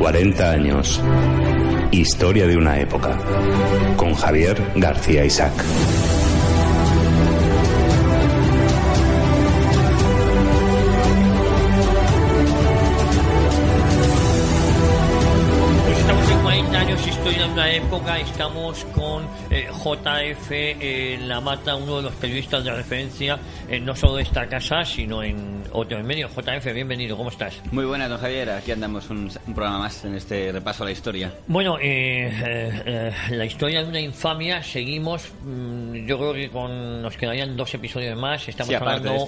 40 años. Historia de una época. Con Javier García Isaac. Pues estamos en 40 años, Historia de una época. Estamos con JF La Mata, uno de los periodistas de referencia, no solo de esta casa, sino en otros medios. JF, bienvenido, ¿cómo estás? Muy buenas, don Javier. Aquí andamos un programa más en este repaso a la historia. Bueno, la historia de una infamia. Seguimos, yo creo que nos quedarían 2 episodios más. Estamos hablando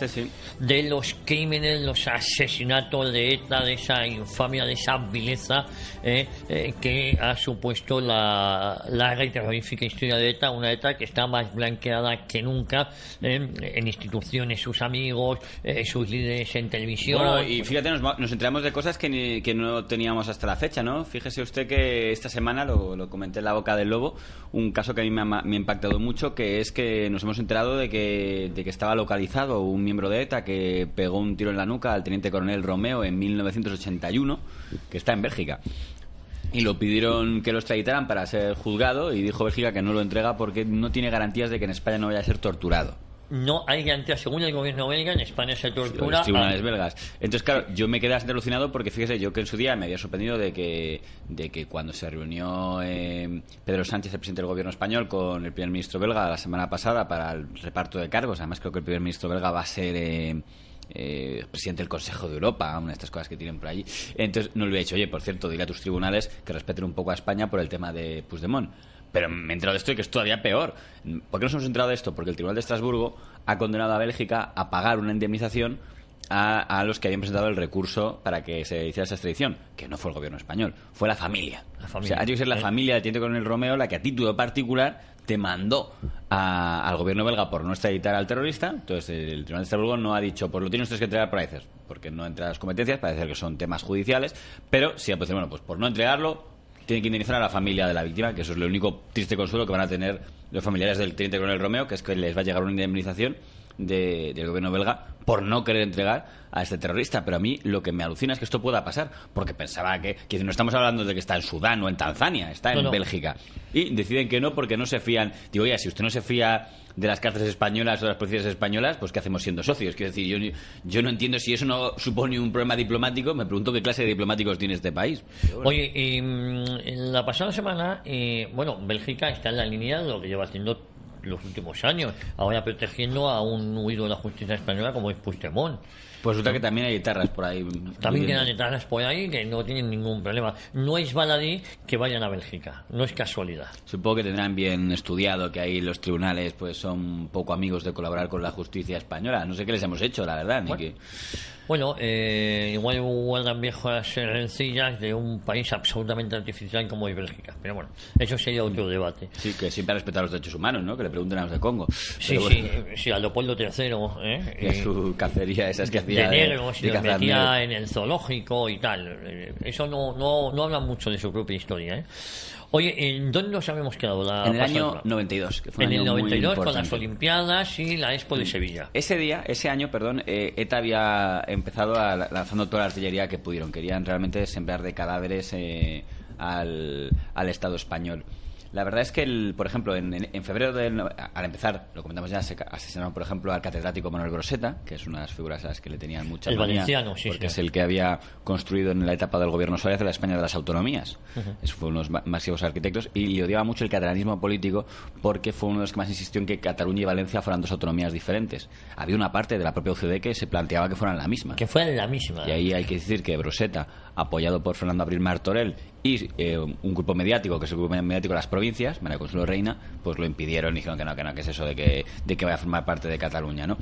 de los crímenes, los asesinatos de ETA, de esa infamia, de esa vileza que ha supuesto la larga y terrorífica historia de ETA. Una ETA que está más blanqueada que nunca en instituciones, sus amigos, sus líderes en televisión. Bueno, y fíjate, nos enteramos de cosas que no teníamos hasta la fecha, ¿no? Fíjese usted que esta semana, lo comenté en La Boca del Lobo, un caso que a mí me ha impactado mucho, que es que nos hemos enterado de que estaba localizado un miembro de ETA que pegó un tiro en la nuca al teniente coronel Romeo en 1981, que está en Bélgica. Y lo pidieron que lo extraditaran para ser juzgado y dijo Bélgica que no lo entrega porque no tiene garantías de que en España no vaya a ser torturado. No hay garantías, según el gobierno belga, en España se tortura. Los tribunales belgas. Entonces, claro, yo me quedé bastante alucinado porque fíjese, yo que en su día me había sorprendido de que cuando se reunió Pedro Sánchez, el presidente del gobierno español, con el primer ministro belga la semana pasada para el reparto de cargos. Además, creo que el primer ministro belga va a ser presidente del Consejo de Europa, una de estas cosas que tienen por allí. Entonces no le he dicho, oye, por cierto, dile a tus tribunales que respeten un poco a España por el tema de Puigdemont. Pero me he enterado de esto y que es todavía peor. ¿Por qué nos hemos enterado de esto? Porque el Tribunal de Estrasburgo ha condenado a Bélgica a pagar una indemnización a los que habían presentado el recurso para que se hiciera esa extradición, que no fue el gobierno español, fue la familia. O sea, ha tenido que ser la familia del teniente coronel Romeo la que a título particular te mandó al gobierno belga por no extraditar al terrorista. Entonces el Tribunal de Estrasburgo no ha dicho, pues lo tienes que entregar por ahí, porque no entra en las competencias, parece ser que son temas judiciales, pero sí ha pues, bueno, pues por no entregarlo tiene que indemnizar a la familia de la víctima, que eso es lo único triste consuelo que van a tener los familiares del teniente coronel Romeo, que es que les va a llegar una indemnización del gobierno belga por no querer entregar a este terrorista. Pero a mí lo que me alucina es que esto pueda pasar, porque pensaba que no estamos hablando de que está en Sudán o en Tanzania, está en Bélgica, y deciden que no porque no se fían. Digo, oye, si usted no se fía de las cárceles españolas o de las policías españolas, pues ¿qué hacemos siendo socios? Quiero decir, yo no entiendo si eso no supone un problema diplomático. Me pregunto qué clase de diplomáticos tiene este país. Bueno. Oye, en la pasada semana, Bélgica está en la línea de lo que lleva haciendo los últimos años, ahora protegiendo a un huido de la justicia española como es Puigdemont. Pues resulta que también hay etarras por ahí. También quedan etarras por ahí que no tienen ningún problema. No es baladí que vayan a Bélgica, no es casualidad. Supongo que tendrán bien estudiado que ahí los tribunales pues son poco amigos de colaborar con la justicia española. No sé qué les hemos hecho, la verdad. Bueno, igual guardan viejas rencillas de un país absolutamente artificial como es Bélgica. Pero bueno, eso sería otro debate. Sí, que siempre ha respetado los derechos humanos, ¿no? Que le pregunten a los de Congo. Sí, sí, a Leopoldo III. Y a su cacería, esas que hacía de negros, y los metía en el zoológico y tal. Eso no habla mucho de su propia historia, ¿eh? Oye, ¿en dónde nos habíamos quedado? En el año 92, que fue un año el 92 muy con las Olimpiadas y la Expo de Sevilla. Ese año, ETA había empezado lanzando toda la artillería que pudieron. Querían realmente sembrar de cadáveres al Estado español. La verdad es que, por ejemplo, en febrero, al empezar, lo comentamos ya, se asesinaron, por ejemplo, al catedrático Manuel Groseta, que es una de las figuras a las que le tenían mucha manía, valenciano, sí, porque es el que había construido en la etapa del gobierno Suárez la España de las autonomías. Eso fue uno de los máximos arquitectos, y le odiaba mucho el catalanismo político porque fue uno de los que más insistió en que Cataluña y Valencia fueran dos autonomías diferentes. Había una parte de la propia UCD que se planteaba que fueran la misma. Que fueran la misma. Y ahí hay que decir que Groseta, apoyado por Fernando Abril Martorell y un grupo mediático, que es el grupo mediático de las provincias, María Consuelo Reina, pues lo impidieron y dijeron que no, que es eso de que vaya a formar parte de Cataluña, ¿no?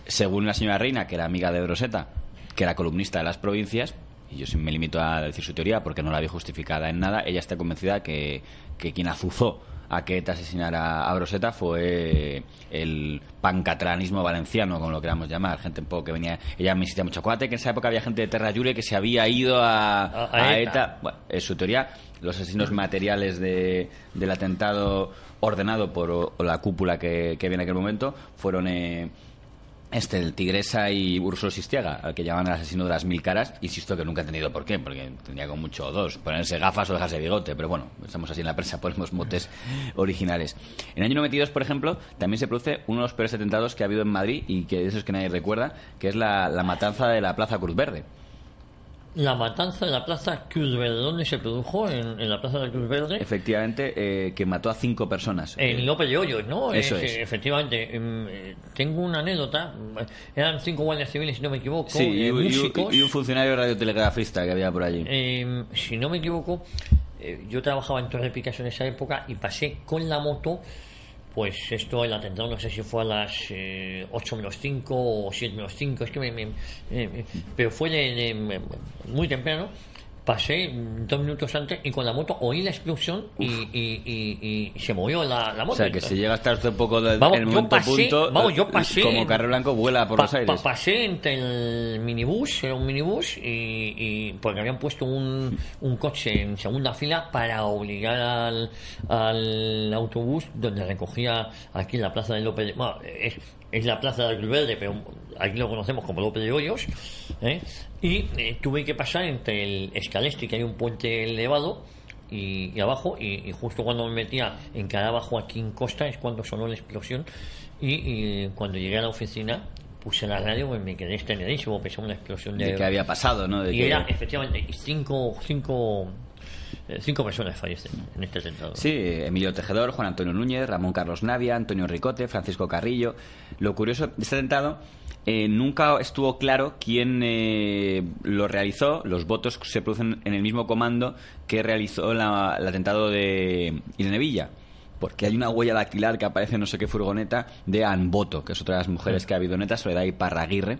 Según la señora Reina, que era amiga de Groseta, que era columnista de las provincias, y yo me limito a decir su teoría porque no la vi justificada en nada, ella está convencida que quien azuzó a que ETA asesinara a Groseta fue el pancatalanismo valenciano, como lo queramos llamar, gente un poco que venía, ella me insistía mucho, acuérdate que en esa época había gente de Terra Llure que se había ido a ETA. Bueno, es su teoría. Los asesinos materiales del atentado ordenado por la cúpula que había en aquel momento fueron el Tigresa y Úrsulo Sistiaga, al que llaman el asesino de las 1000 caras. Insisto que nunca he entendido por qué, porque tendría con mucho o dos, ponerse gafas o dejarse bigote, pero bueno, estamos así en la prensa, ponemos motes originales. En el año 92, por ejemplo, también se produce uno de los peores atentados que ha habido en Madrid, y que de esos que nadie recuerda, que es la matanza de la Plaza Cruz Verde. La matanza de la Plaza Cruz Verde, ¿dónde se produjo? En la Plaza de Cruz Verde. Efectivamente, que mató a 5 personas. En López de Hoyos, ¿no? Eso es. Efectivamente. Tengo una anécdota. Eran 5 guardias civiles, si no me equivoco. Sí, músicos. Y un funcionario radiotelegrafista que había por allí. Si no me equivoco, yo trabajaba en Torre Picasso en esa época y pasé con la moto. Pues esto, el atentado, no sé si fue a las 8 menos 5 o 7 menos 5, es que pero fue muy temprano. Pasé 2 minutos antes y con la moto oí la explosión y se movió la moto. O sea, que si llega a estar usted un poco en el momento punto, yo pasé, como carro blanco vuela por los aires. Pasé entre el minibús, era un minibús, y porque habían puesto un coche en segunda fila para obligar al autobús donde recogía aquí en la plaza de López. Bueno, es la plaza de Cruz Verde, pero aquí lo conocemos como López de Hoyos, y tuve que pasar entre el Escalestri, que hay un puente elevado, y abajo, y justo cuando me metía en cara abajo aquí en Costa es cuando sonó la explosión, y cuando llegué a la oficina puse la radio y me quedé extendidísimo, pensé una explosión de que había pasado, ¿no? Era efectivamente 5 personas fallecen en este atentado. Sí, Emilio Tejedor, Juan Antonio Núñez, Ramón Carlos Navia, Antonio Ricote, Francisco Carrillo. Lo curioso de este atentado, nunca estuvo claro quién lo realizó. Los votos se producen en el mismo comando que realizó el atentado de Irene Villa, porque hay una huella dactilar que aparece en no sé qué furgoneta de Ann Boto, que es otra de las mujeres que ha habido neta, Soledad Iparraguirre.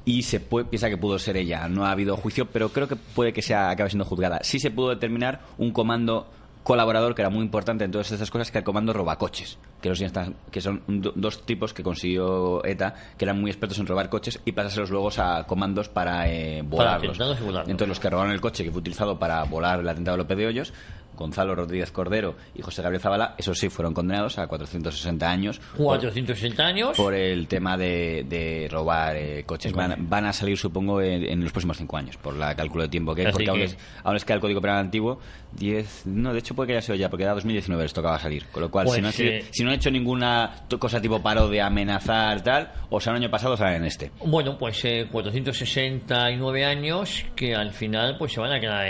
Y se piensa que pudo ser ella. No ha habido juicio, pero creo que puede que acabe siendo juzgada. Sí se pudo determinar un comando colaborador que era muy importante en todas estas cosas, que era el comando robacoches, que son 2 tipos que consiguió ETA, que eran muy expertos en robar coches y pasárselos luego a comandos para volarlos. Entonces los que robaron el coche que fue utilizado para volar el atentado de López de Hoyos, Gonzalo Rodríguez Cordero y José Gabriel Zavala, esos sí fueron condenados a 460 años. 460 años. Por el tema de robar coches. Van a salir, supongo, en los próximos 5 años, por la cálculo de tiempo que hay, porque aún les queda el Código Penal antiguo. 10, no, de hecho puede que haya sido ya, porque era 2019 les tocaba salir. Con lo cual, pues, si no han hecho ninguna cosa tipo paro de amenazar, tal, o sea, el año pasado salen en este. Bueno, pues 469 años que al final pues se van a quedar...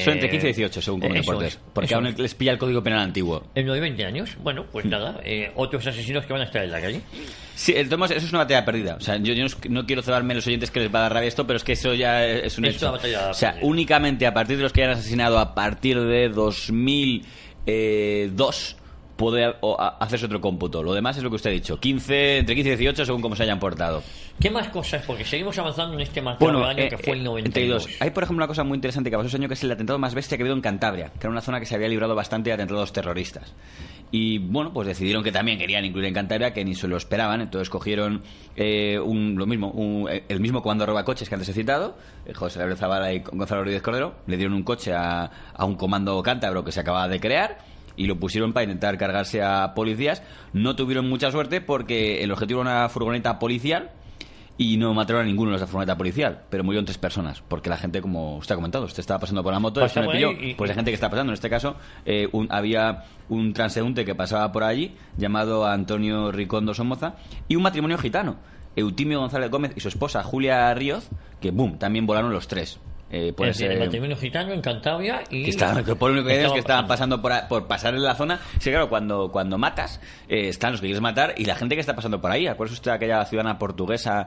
Son entre 15 y 18, según con reportes. Porque aún les pilla el Código Penal antiguo. En 9 y 20 años. Bueno, pues nada, otros asesinos que van a estar en la calle. Sí, eso es una batalla perdida. O sea, yo no quiero cebarme los oyentes que les va a dar rabia esto, pero es que eso ya es un hecho. O sea, únicamente a partir de los que hayan asesinado a partir de 2002 puede hacerse otro cómputo. Lo demás es lo que usted ha dicho, entre 15 y 18 según cómo se hayan portado. ¿Qué más cosas? Porque seguimos avanzando en este macabro año que fue el 92. Hay, por ejemplo, una cosa muy interesante que pasó ese año, que es el atentado más bestia que ha habido en Cantabria, que era una zona que se había librado bastante de atentados terroristas. Y bueno, pues decidieron que también querían incluir en Cantabria, que ni se lo esperaban. Entonces cogieron el mismo comando robacoches que antes he citado, José Gabriel Zavala y Gonzalo Rodríguez Cordero, le dieron un coche a un comando cántabro que se acababa de crear y lo pusieron para intentar cargarse a policías. No tuvieron mucha suerte porque el objetivo era una furgoneta policial y no mataron a ninguno de esa furgoneta policial, pero murieron 3 personas, porque la gente, como usted ha comentado, usted estaba pasando por la moto, pues la gente que está pasando, en este caso había un transeúnte que pasaba por allí llamado Antonio Ricondo Somoza, y un matrimonio gitano, Eutimio González Gómez y su esposa Julia Ríoz, que también volaron los 3. El matrimonio gitano en Cantabria y que por lo único que es que estaban pasando por pasar en la zona. Sí, claro, cuando matas están los que quieres matar y la gente que está pasando por ahí. ¿Acuerdas usted de aquella ciudadana portuguesa,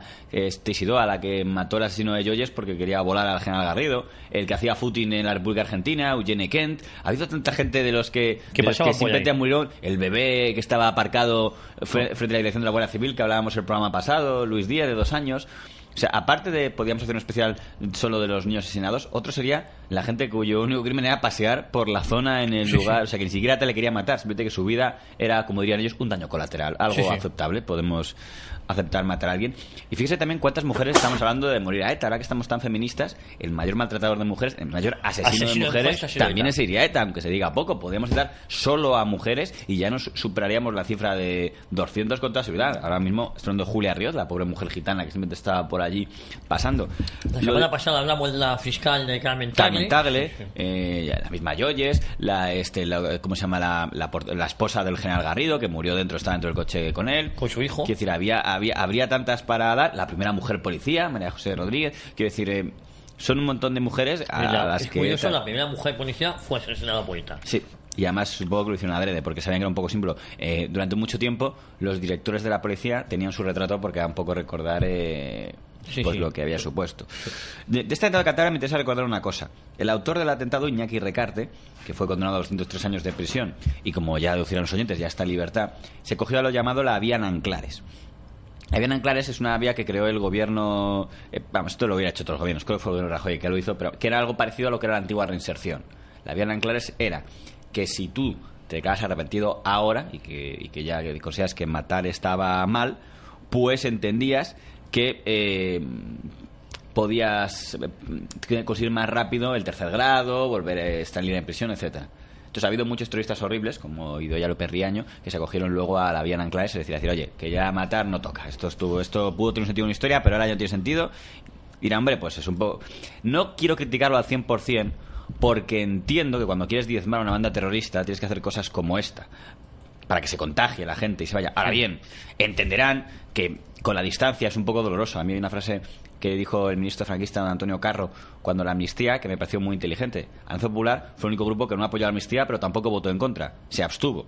Teixidó, a la que mató el asesino de Joyes porque quería volar al general Garrido? El que hacía footing en la República Argentina, Eugene Kent. Ha habido tanta gente de los que simplemente murieron. El bebé que estaba aparcado frente a la dirección de la Guardia Civil, que hablábamos el programa pasado, Luis Díaz, de 2 años. O sea, aparte de, podríamos hacer un especial solo de los niños asesinados, otro sería la gente cuyo único crimen era pasear por la zona en el lugar, o sea, que ni siquiera te le quería matar, simplemente que su vida era, como dirían ellos, un daño colateral, algo aceptable, podemos aceptar matar a alguien. Y fíjese también cuántas mujeres estamos hablando de morir a ETA, ahora que estamos tan feministas, el mayor maltratador de mujeres, el mayor asesino de mujeres también es ETA, aunque se diga poco, podríamos citar solo a mujeres y ya nos superaríamos la cifra de 200 con toda seguridad. Ahora mismo estoy hablando de Julia Ríos, la pobre mujer gitana que simplemente estaba por allí pasando. La semana pasada hablamos de la fiscal de Carmen Tagle, la misma Yoyes, ¿cómo se llama? La esposa del general Garrido, que murió estaba dentro del coche con él, con su hijo. Quiero decir, habría tantas para dar. La primera mujer policía, María José Rodríguez, quiero decir, son un montón de mujeres a las que... Curioso, la primera mujer policía fue asesinada por ETA. Sí. Y además supongo que lo hicieron adrede, porque sabían que era un poco símbolo. Durante mucho tiempo los directores de la policía tenían su retrato porque era un poco recordar lo que había supuesto. De este atentado de Qatar me interesa recordar una cosa. El autor del atentado, Iñaki Recarte, que fue condenado a 203 años de prisión y, como ya deducirán los oyentes, ya está en libertad, se cogió a lo llamado la vía Nanclares. La vía Nanclares es una vía que creó el gobierno... esto lo hubiera hecho todos los gobiernos, creo que fue el gobierno Rajoy que lo hizo, pero que era algo parecido a lo que era la antigua reinserción. La vía Nanclares era que si tú te declaras arrepentido ahora y que ya consideras que matar estaba mal, pues entendías que podías conseguir más rápido el tercer grado, volver a estar libre en prisión, etcétera. Entonces ha habido muchos terroristas horribles, como Idoia López Riaño, que se acogieron luego a la vía Nanclares, es decir, oye, que ya matar no toca. Esto pudo tener un sentido en una historia, pero ahora ya no tiene sentido. Y dirá, hombre, pues es un poco... No quiero criticarlo al 100%, porque entiendo que cuando quieres diezmar a una banda terrorista tienes que hacer cosas como esta, para que se contagie la gente y se vaya. Ahora bien, entenderán que con la distancia es un poco doloroso. A mí hay una frase que dijo el ministro franquista, don Antonio Carro, cuando la amnistía, que me pareció muy inteligente. Alianza Popular fue el único grupo que no apoyó la amnistía, pero tampoco votó en contra, se abstuvo.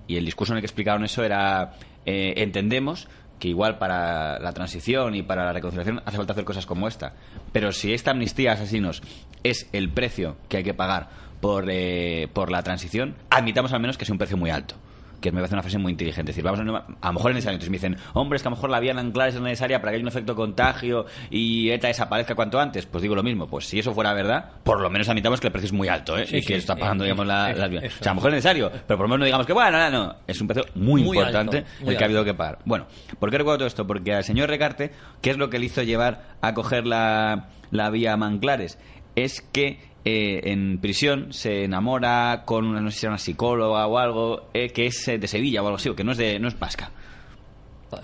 Y el discurso en el que explicaron eso era, entendemos que igual para la transición y para la reconciliación hace falta hacer cosas como esta, pero si esta amnistía a asesinos es el precio que hay que pagar por la transición, admitamos al menos que es un precio muy alto, que me parece una frase muy inteligente. Es decir, vamos a lo mejor es necesario. Entonces me dicen, hombre, es que a lo mejor la vía Nanclares es necesaria para que haya un efecto contagio y ETA desaparezca cuanto antes. Pues digo lo mismo, pues si eso fuera verdad, por lo menos admitamos que el precio es muy alto, y que está pagando, digamos, las vías. O sea, a lo mejor es necesario, pero por lo menos no digamos que, bueno, no, es un precio muy importante alto, el que ha habido que pagar. Bueno, ¿por qué recuerdo todo esto? Porque al señor Recarte, ¿qué es lo que le hizo llevar a coger la vía Nanclares? Es que en prisión se enamora con no sé si era una psicóloga o algo, que es de Sevilla o algo así, o que no es vasca.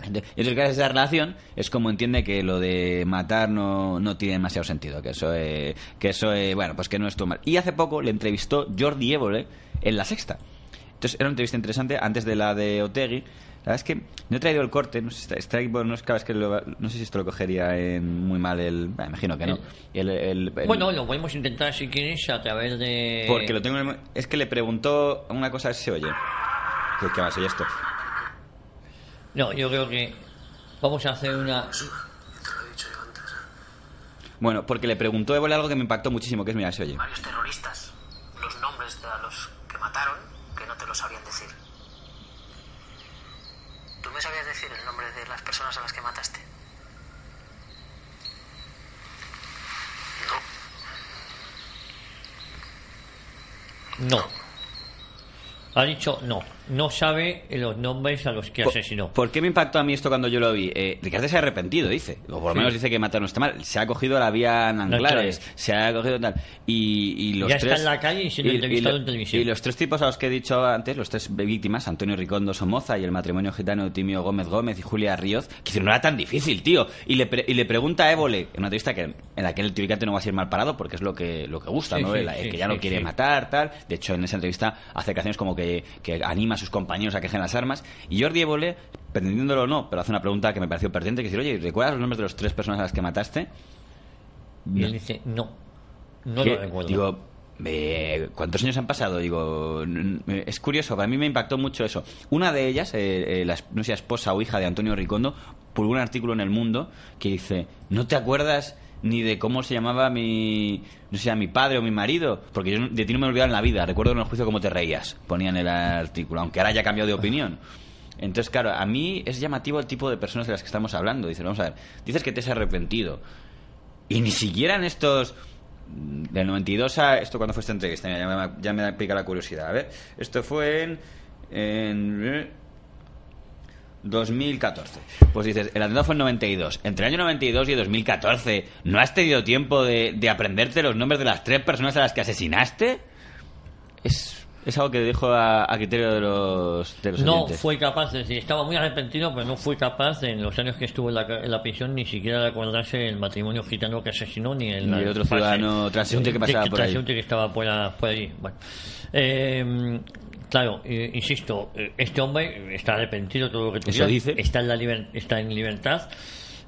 Entonces, gracias a esa relación es como entiende que lo de matar no tiene demasiado sentido, que eso bueno, pues que no estuvo mal. Y hace poco le entrevistó Jordi Évole en La Sexta. Entonces era una entrevista interesante antes de la de Otegi. La verdad es que no he traído el corte, no sé, está aquí, bueno, no sé si esto lo cogería en muy mal me imagino que no. Bueno, lo podemos intentar si quieres a través de... Porque lo tengo es que le preguntó una cosa, a ver si se oye. ¿Qué va a ser esto? No, yo creo que vamos a hacer una... Bueno, porque le preguntó Évole algo que me impactó muchísimo, que es, mira, se oye. Varios terroristas, los nombres de los que mataron, que no te lo sabían decir. ¿Tú me sabías decir el nombre de las personas a las que mataste? No. Ha dicho no sabe los nombres a los que asesinó. ¿Por qué me impactó a mí esto cuando yo lo vi? Ricardo se ha arrepentido, dice. O por lo menos dice que matar no está mal. Se ha cogido la vía Nanclares, se ha cogido tal. Y los ya tres, está en la calle y siendo entrevistado en televisión. Y los tres tipos a los que he dicho antes, los tres víctimas, Antonio Ricondo Somoza y el matrimonio gitano Timio Gómez y Julia Ríos, que dicen, no era tan difícil, tío. Y le pregunta a Évole, en una entrevista en la que el Tiricante no va a ser mal parado porque es lo que gusta, ¿no? Que ya no quiere matar, tal. De hecho, en esa entrevista hace canciones como que anima a sus compañeros a que dejen las armas. Y Jordi Évole, pretendiéndolo o no, pero hace una pregunta que me pareció pertinente, que dice, oye, ¿recuerdas los nombres de las tres personas a las que mataste? Y él dice, no lo recuerdo. Digo, ¿cuántos años han pasado? Digo, es curioso, para mí me impactó mucho eso. Una de ellas, no sé si esposa o hija de Antonio Ricondo, publicó un artículo en El Mundo que dice, ¿no te acuerdas ni de cómo se llamaba mi padre o mi marido? Porque yo de ti no me he olvidado en la vida. Recuerdo en el juicio cómo te reías, ponía en el artículo, aunque ahora haya cambiado de opinión. Entonces, claro, a mí es llamativo el tipo de personas de las que estamos hablando. Dices, vamos a ver, dices que te has arrepentido. Y ni siquiera en estos... Del 92 a... ¿Esto cuándo fue esta entrevista? Ya me pica la curiosidad. A ver, esto fue en 2014. Pues dices, el atentado fue en 92. Entre el año 92 y el 2014, ¿no has tenido tiempo de aprenderte los nombres de las 3 personas a las que asesinaste? Es algo que dejo a criterio de los no oyentes. Fue capaz, es decir, estaba muy arrepentido, pero no fue capaz en los años que estuvo en la prisión ni siquiera de acordarse del matrimonio gitano que asesinó ni el otro ciudadano transeúnte que pasaba por ahí. Que estaba por allí. Bueno, claro, insisto, este hombre está arrepentido de todo lo que eso dice. Está en libertad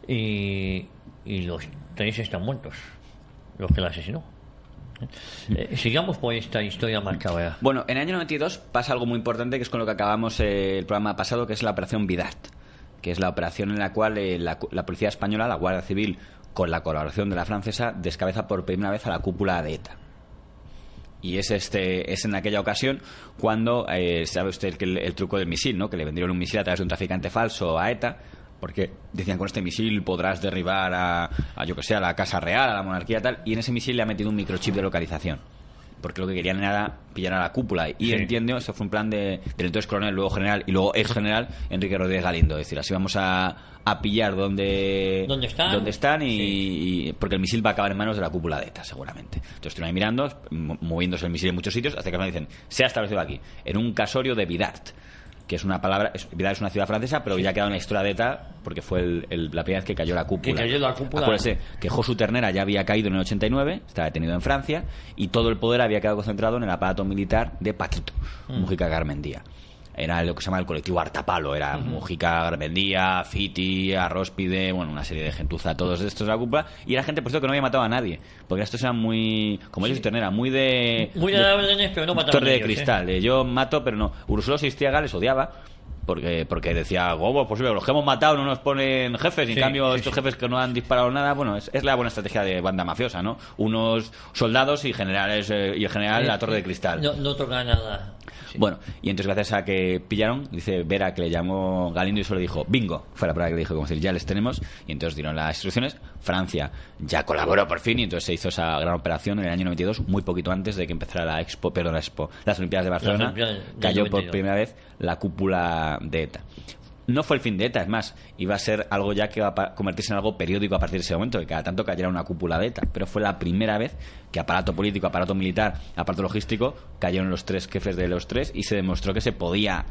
y los 3 están muertos, los que la asesinó. Sigamos por esta historia macabra. Bueno, en el año 92 pasa algo muy importante, que es con lo que acabamos el programa pasado, que es la Operación Vidart, que es la operación en la cual la policía española, la Guardia Civil, con la colaboración de la francesa, descabeza por primera vez a la cúpula de ETA. Y es en aquella ocasión cuando, sabe usted que el truco del misil, ¿no? Que le vendieron un misil a través de un traficante falso a ETA, porque decían, con este misil podrás derribar a yo que sé, a la Casa Real, a la monarquía, tal, y en ese misil le ha metido un microchip de localización, porque lo que querían era pillar a la cúpula. Y entiendo, eso fue un plan del entonces coronel, luego general y luego ex general Enrique Rodríguez Galindo. Es decir, así vamos a pillar dónde están y porque el misil va a acabar en manos de la cúpula de ETA, seguramente. Entonces estuvieron ahí mirando, moviéndose el misil en muchos sitios, hasta que nos dicen, se ha establecido aquí, en un casorio de Vidart, que es una palabra, Vidart es una ciudad francesa, pero ya ha quedado en la historia de ETA porque fue la primera vez que cayó la cúpula. Acuérdese que Josu Ternera ya había caído en el 89, estaba detenido en Francia, y todo el poder había quedado concentrado en el aparato militar de Paquito, Mujica Garmendia. Era lo que se llama el colectivo Artapalo, era Mujica, Garmendia, Fiti, Arróspide, bueno, una serie de gentuza, todos estos de la cúpula, y era gente, por cierto, que no había matado a nadie, porque estos eran muy, como ellos Ternera, muy de órdenes, pero no mataban torre de cristal, yo mato, pero no. Ursula Sistiaga les odiaba, porque decía, ¿cómo es posible? Los que hemos matado no nos ponen jefes, y en cambio estos jefes que no han disparado nada, bueno, es la buena estrategia de banda mafiosa, ¿no? Unos soldados y generales, y el general la torre de cristal. No toca nada. Bueno, y entonces gracias a que pillaron, dice Vera, que le llamó Galindo y solo dijo bingo, fue la palabra que le dijo, como decir, ya les tenemos, y entonces dieron las instrucciones. Francia ya colaboró por fin, y entonces se hizo esa gran operación en el año 92, muy poquito antes de que empezara las Olimpiadas de Barcelona. Cayó por primera vez la cúpula de ETA. No fue el fin de ETA, es más, iba a ser algo ya que iba a convertirse en algo periódico a partir de ese momento, que cada tanto cayera una cúpula de ETA, pero fue la primera vez que aparato político, aparato militar, aparato logístico, cayeron los 3 jefes de los 3 y se demostró que se podía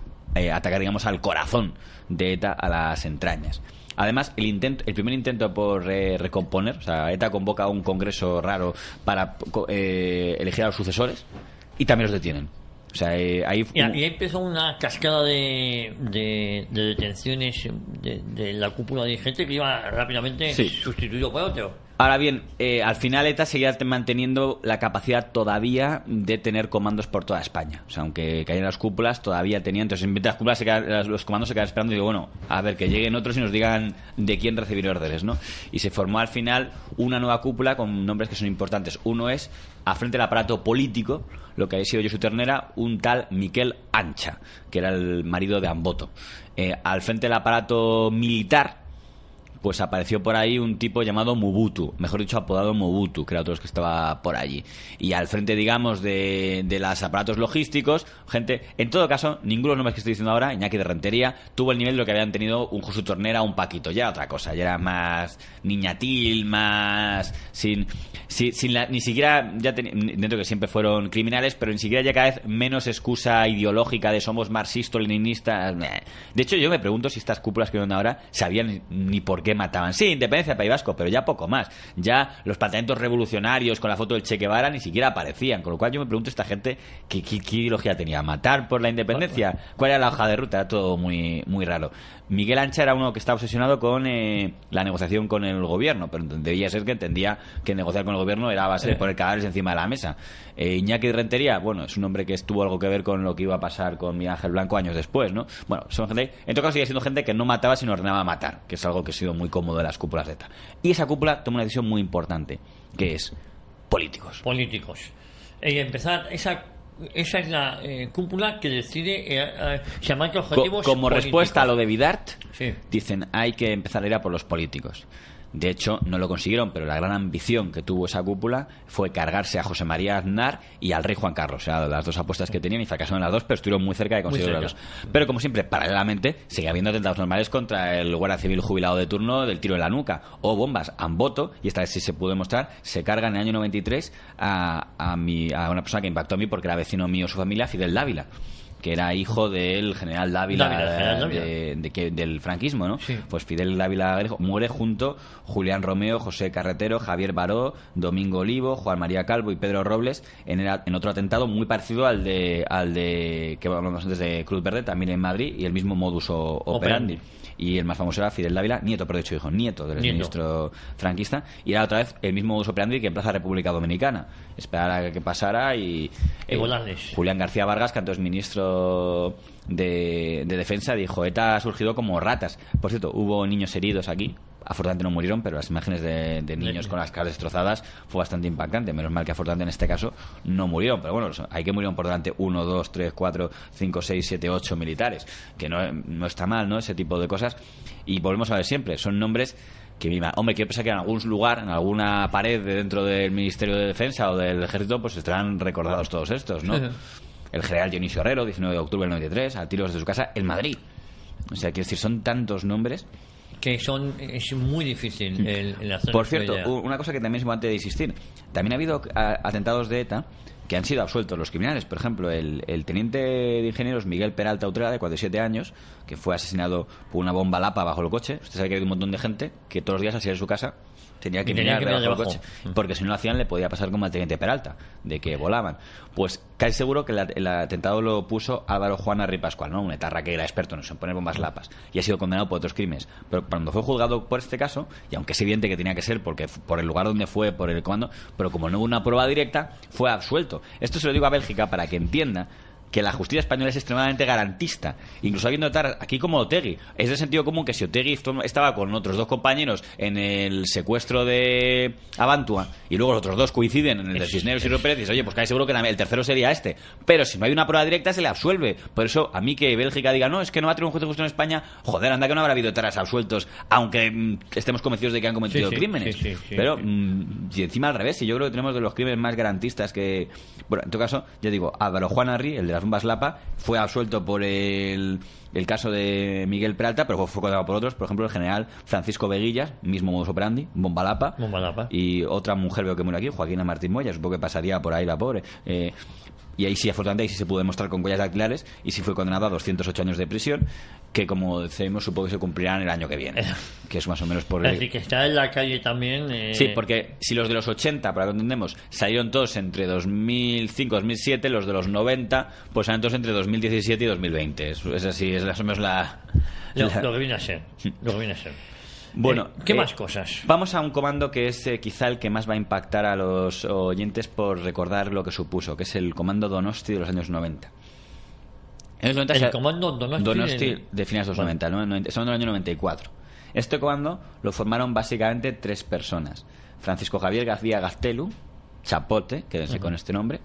atacar, digamos, al corazón de ETA, a las entrañas. Además, el primer intento por recomponer, o sea, ETA convoca un congreso raro para elegir a los sucesores y también los detienen. O sea, ahí empezó una cascada de detenciones de la cúpula de gente que iba rápidamente sustituido por otro. Ahora bien, al final ETA seguía manteniendo la capacidad todavía de tener comandos por toda España. O sea, aunque cayeran las cúpulas, todavía tenían. Entonces, en vez de las cúpulas, los comandos se quedaban esperando y digo, bueno, a ver, que lleguen otros y nos digan de quién recibir órdenes, ¿no? Y se formó al final una nueva cúpula con nombres que son importantes. Uno es, al frente del aparato político, lo que había sido Josu Ternera, un tal Miquel Ancha, que era el marido de Amboto. Al frente del aparato militar, pues apareció por ahí un tipo llamado Mobutu, mejor dicho apodado Mobutu, que era otro de los que estaba por allí. Y al frente, digamos, de los aparatos logísticos, gente, en todo caso, ninguno de los nombres que estoy diciendo ahora, Iñaki de Rentería, tuvo el nivel de lo que habían tenido un Josu Ternera o un Paquito, ya otra cosa, ya era más niñatil, más ni siquiera, dentro que siempre fueron criminales, pero ni siquiera ya cada vez menos excusa ideológica de somos marxistas, leninistas. De hecho, yo me pregunto si estas cúpulas que ven ahora sabían ni por qué mataban. Sí, independencia del País Vasco, pero ya poco más. Ya los planteamientos revolucionarios con la foto del Che Guevara ni siquiera aparecían. Con lo cual yo me pregunto a esta gente qué ideología tenía. ¿Matar por la independencia? ¿Cuál era la hoja de ruta? Era todo muy, muy raro. Miguel Ancha era uno que estaba obsesionado con la negociación con el gobierno, pero debía ser que entendía que negociar con el gobierno era a base de poner cadáveres encima de la mesa. Iñaki de Rentería, bueno, es un hombre que tuvo algo que ver con lo que iba a pasar con Miguel Ángel Blanco años después, ¿no? Bueno, son gente, en todo caso sigue siendo gente que no mataba sino ordenaba matar, que es algo que ha sido muy cómodo de las cúpulas de ETA. Y esa cúpula toma una decisión muy importante, que es políticos. Empezar esa es la cúpula que decide se marca objetivos como políticos. Respuesta a lo de Vidart, sí. Dicen hay que empezar a ir a por los políticos. De hecho, no lo consiguieron, pero la gran ambición que tuvo esa cúpula fue cargarse a José María Aznar y al rey Juan Carlos. O sea, las dos apuestas que tenían, y fracasaron las dos, pero estuvieron muy cerca de conseguirlos. Pero como siempre, paralelamente, sigue habiendo atentados normales contra el guardia civil jubilado de turno del tiro en la nuca, o bombas. Amboto, y esta vez sí se pudo demostrar, se carga en el año 93 a una persona que impactó a mí porque era vecino mío, su familia, Fidel Dávila, que era hijo del general Dávila, del franquismo, ¿no? Sí. Pues Fidel Dávila muere junto Julián Romeo, José Carretero, Javier Baró, Domingo Olivo, Juan María Calvo y Pedro Robles en otro atentado muy parecido al de que hablamos antes de Cruz Verde, también en Madrid, y el mismo modus operandi. Y el más famoso era Fidel Dávila, nieto, pero de hecho hijo, nieto del ministro franquista, y era otra vez el mismo modus operandi que en Plaza República Dominicana. Esperar a que pasara y Julián García Vargas, que antes ministro de Defensa, dijo: ETA ha surgido como ratas. Por cierto, hubo niños heridos aquí. Afortunadamente no murieron, pero las imágenes de niños con las caras destrozadas fue bastante impactante. Menos mal que afortunadamente en este caso no murieron. Pero bueno, hay que murieron por delante 1, 2, 3, 4, 5, 6, 7, 8 militares. Que no está mal, ¿no? Ese tipo de cosas. Y volvemos a ver siempre. Son nombres que, hombre, quiero pensar que en algún lugar, en alguna pared de dentro del Ministerio de Defensa o del Ejército, pues estarán recordados todos estos, ¿no? El general Dionisio Herrero, 19 de octubre del 93, a tiros de su casa en Madrid. O sea, quiero decir, son tantos nombres que es muy difícil el hacer. Por cierto, una cosa que también es importante de insistir: también ha habido atentados de ETA que han sido absueltos los criminales. Por ejemplo, el teniente de ingenieros Miguel Peralta Utrera, de 47 años, que fue asesinado por una bomba lapa bajo el coche. Usted sabe que hay un montón de gente que todos los días al salir de su casa tenía que mirar debajo del coche, porque si no lo hacían le podía pasar como al teniente Peralta, de que volaban. Pues casi seguro que el atentado lo puso Álvaro Juan Arri Pascual, ¿no? Un etarra que era experto en poner bombas lapas, y ha sido condenado por otros crímenes. Pero cuando fue juzgado por este caso, y aunque es evidente que tenía que ser porque por el lugar donde fue, por el comando, pero como no hubo una prueba directa, fue absuelto. Esto se lo digo a Bélgica para que entienda que la justicia española es extremadamente garantista, incluso habiendo estar aquí como Otegi. Es de sentido común que si Otegi estaba con otros dos compañeros en el secuestro de Avantua y luego los otros dos coinciden en el de Cisneros y Río Pérez, dices: oye, pues casi seguro que el tercero sería este. Pero si no hay una prueba directa se le absuelve. Por eso a mí que Bélgica diga: no, es que no va a tener un juez justo en España, joder, anda que no habrá habido etarras absueltos, aunque estemos convencidos de que han cometido crímenes. Pero y encima al revés, y yo creo que tenemos de los crímenes más garantistas que... Bueno, en todo caso, ya digo, Álvaro Juan Arri, el de las bombas Lapa, fue absuelto por el caso de Miguel Peralta, pero fue condenado por otros. Por ejemplo, el general Francisco Veguillas, mismo modus operandi, bomba Lapa. Y otra mujer veo que murió aquí, Joaquina Martín Moya, supongo que pasaría por ahí la pobre. Y ahí sí, afortunadamente, ahí sí se pudo demostrar con huellas dactilares, y sí fue condenado a 208 años de prisión, que como decimos, supongo que se cumplirán el año que viene, que es más o menos por... Así que está en la calle también... Sí, porque si los de los 80, para que entendemos, salieron todos entre 2005 y 2007, los de los 90 pues salen todos entre 2017 y 2020. Es así, es más o menos lo que viene a ser. Bueno, ¿qué más cosas? Vamos a un comando que es quizá el que más va a impactar a los oyentes por recordar lo que supuso, que es el comando Donosti de los años 90. En los 90 el comando Donosti de finales de los 90, ¿no? Estamos en el año 94. Este comando lo formaron básicamente 3 personas: Francisco Javier García Gaztelu, Chapote, quédense con este nombre;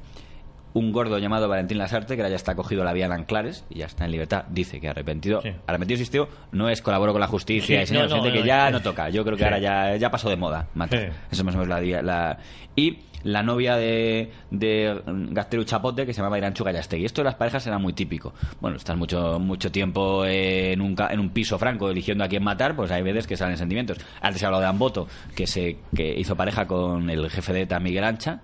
un gordo llamado Valentín Lasarte, que ahora ya está cogido a la vía en Anclares y ya está en libertad, dice que arrepentido. Arrepentido existió, no es colaboró con la justicia, y señor, que ya no toca. Yo creo que ahora ya pasó de moda matar. Eso es más o menos y la novia de Gaztelu Chapote, que se llamaba Iranchu Gallastegui. Esto de las parejas era muy típico. Bueno, estás mucho tiempo en un piso franco eligiendo a quién matar, pues hay veces que salen sentimientos. Antes he hablado de Amboto, que hizo pareja con el jefe de ETA, Miguel Ancha.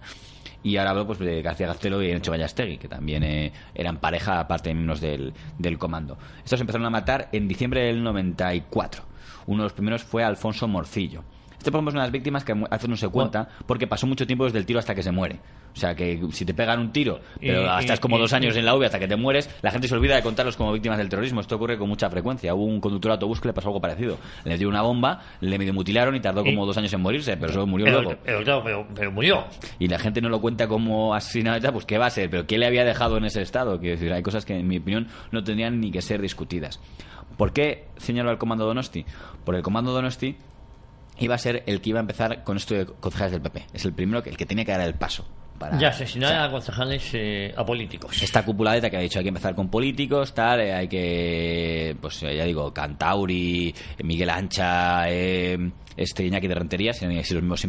Y ahora hablo pues de García Gaztelu y Iranchu Gallastegui, que también eran pareja, aparte de miembros del comando. Estos empezaron a matar en diciembre del 94. Uno de los primeros fue Alfonso Morcillo. Este, por ejemplo, es una de las víctimas que a veces no se cuenta, porque pasó mucho tiempo desde el tiro hasta que se muere. O sea, que si te pegan un tiro, pero estás como 2 años en la UBI hasta que te mueres, la gente se olvida de contarlos como víctimas del terrorismo. Esto ocurre con mucha frecuencia. Hubo un conductor de autobús que le pasó algo parecido. Le dio una bomba, le medio mutilaron y tardó como 2 años en morirse, pero eso murió luego. Pero murió. Y la gente no lo cuenta como asesinado, pues ¿qué va a ser? ¿Pero qué le había dejado en ese estado? Quiero decir, hay cosas que, en mi opinión, no tendrían ni que ser discutidas. ¿Por qué señaló al comando Donosti? Porque el comando Donosti iba a ser el que iba a empezar con esto de concejales del PP. Es el primero, el que tenía que dar el paso de asesinar a concejales, a políticos. Esta cúpula de ETA que ha dicho hay que empezar con políticos, tal, hay que, pues ya digo, Cantauri, Miguel Ancha, Iñaki de Rentería, si los mismos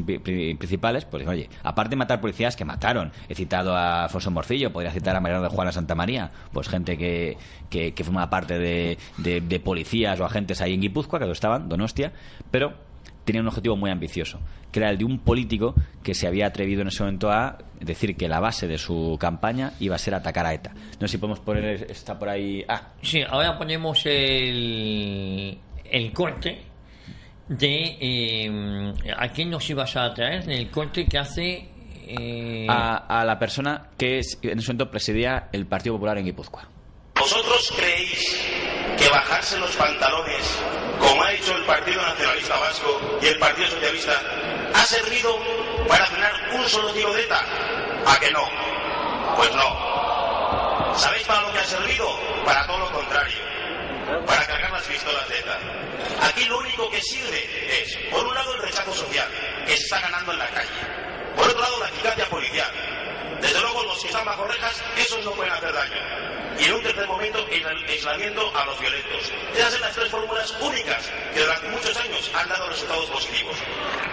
principales, pues oye, aparte de matar policías que mataron, he citado a Alfonso Morcillo, podría citar a Mariano de Juana Santamaría, pues gente que forma parte de policías o agentes ahí en Guipúzcoa, que lo estaban, Donostia, pero tenía un objetivo muy ambicioso, que era el de un político que se había atrevido en ese momento a decir que la base de su campaña iba a ser atacar a ETA. No sé si podemos poner, está por ahí. Sí, ahora ponemos el corte de a quién nos ibas a traer, el corte que hace a la persona que en ese momento presidía el Partido Popular en Guipúzcoa. ¿Vosotros creéis que bajarse los pantalones, como ha hecho el Partido Nacionalista Vasco y el Partido Socialista, ha servido para frenar un solo tiro de ETA? ¿A que no? Pues no. ¿Sabéis para lo que ha servido? Para todo lo contrario. Para cargar las pistolas de ETA. Aquí lo único que sirve es, por un lado, el rechazo social, que se está ganando en la calle. Por otro lado, la eficacia policial. Desde luego, los que están bajo rejas, esos no pueden hacer daño. Y en un tercer momento, el aislamiento a los violentos. Esas son las tres fórmulas únicas que durante muchos años han dado resultados positivos.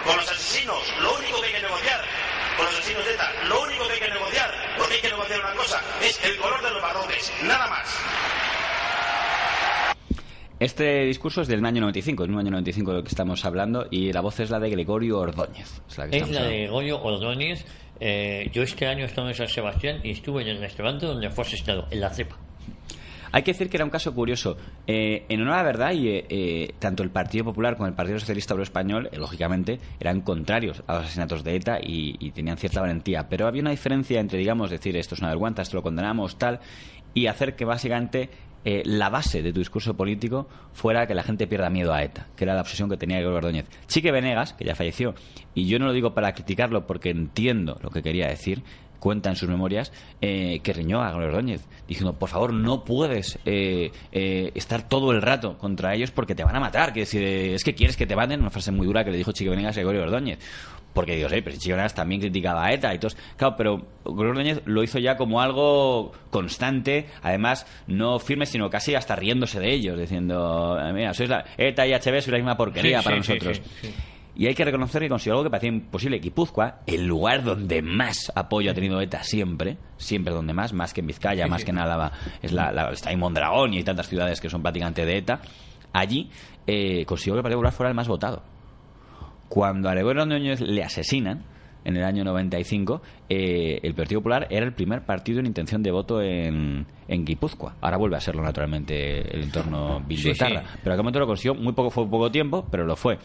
Con los asesinos, lo único que hay que negociar, con los asesinos de ETA, lo único que hay que negociar, porque hay que negociar una cosa, es el color de los barrotes, nada más. Este discurso es del año 95, es un año 95 de lo que estamos hablando, y la voz es la de Gregorio Ordóñez. Es la de Gregorio Ordóñez. Yo este año estuve en San Sebastián y estuve en el restaurante donde fue asesinado, en La Cepa. Hay que decir que era un caso curioso. En honor a la verdad, tanto el Partido Popular como el Partido Socialista Obrero Español, lógicamente, eran contrarios a los asesinatos de ETA y tenían cierta valentía. Pero había una diferencia entre, digamos, decir esto es una vergüenza, esto lo condenamos, tal, y hacer que básicamente la base de tu discurso político fuera que la gente pierda miedo a ETA, que era la obsesión que tenía Gregorio Ordóñez. Chique Venegas, que ya falleció, y yo no lo digo para criticarlo porque entiendo lo que quería decir, cuenta en sus memorias que riñó a Gregorio Ordóñez diciendo, por favor, no puedes estar todo el rato contra ellos porque te van a matar, que es que quieres que te maten, una frase muy dura que le dijo Chique Venegas a Gregorio Ordóñez. Porque digo, pero Chique Venegas también criticaba a ETA y todo. Claro, pero Gregorio Ordóñez lo hizo ya como algo constante, además no firme, sino casi hasta riéndose de ellos, diciendo, mira, sois ETA y HB sois la misma porquería para nosotros. Sí. Y hay que reconocer que consiguió algo que parecía imposible. Guipúzcoa, el lugar donde más apoyo ha tenido ETA siempre donde más que en Vizcaya, más que en Álava, está en Mondragón y hay tantas ciudades que son prácticamente de ETA. Allí consiguió que el Partido Popular fuera el más votado. Cuando a Gregorio Ordóñez le asesinan en el año 95, el Partido Popular era el primer partido en intención de voto en Guipúzcoa. Ahora vuelve a serlo, naturalmente, el entorno bilduetarra. Sí. Pero en aquel momento lo consiguió, fue poco tiempo, pero lo fue.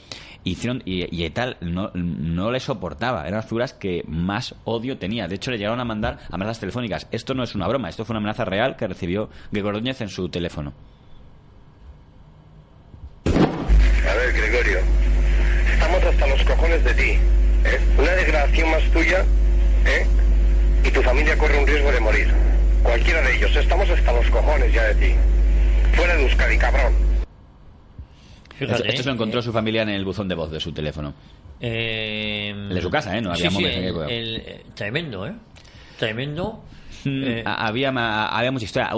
Hicieron, y ETA no le soportaba. Eran las figuras que más odio tenía. De hecho, le llegaron a mandar amenazas telefónicas. Esto no es una broma, esto fue una amenaza real que recibió Gregorio Ordóñez en su teléfono. A ver, Gregorio, estamos hasta los cojones de ti. Una degradación más tuya, y tu familia corre un riesgo de morir. Cualquiera de ellos. Estamos hasta los cojones ya de ti. Fuera de Euskadi, cabrón. Fíjate, esto se lo encontró su familia en el buzón de voz de su teléfono. De su casa, no había móviles. Tremendo, tremendo. Había mucha historia.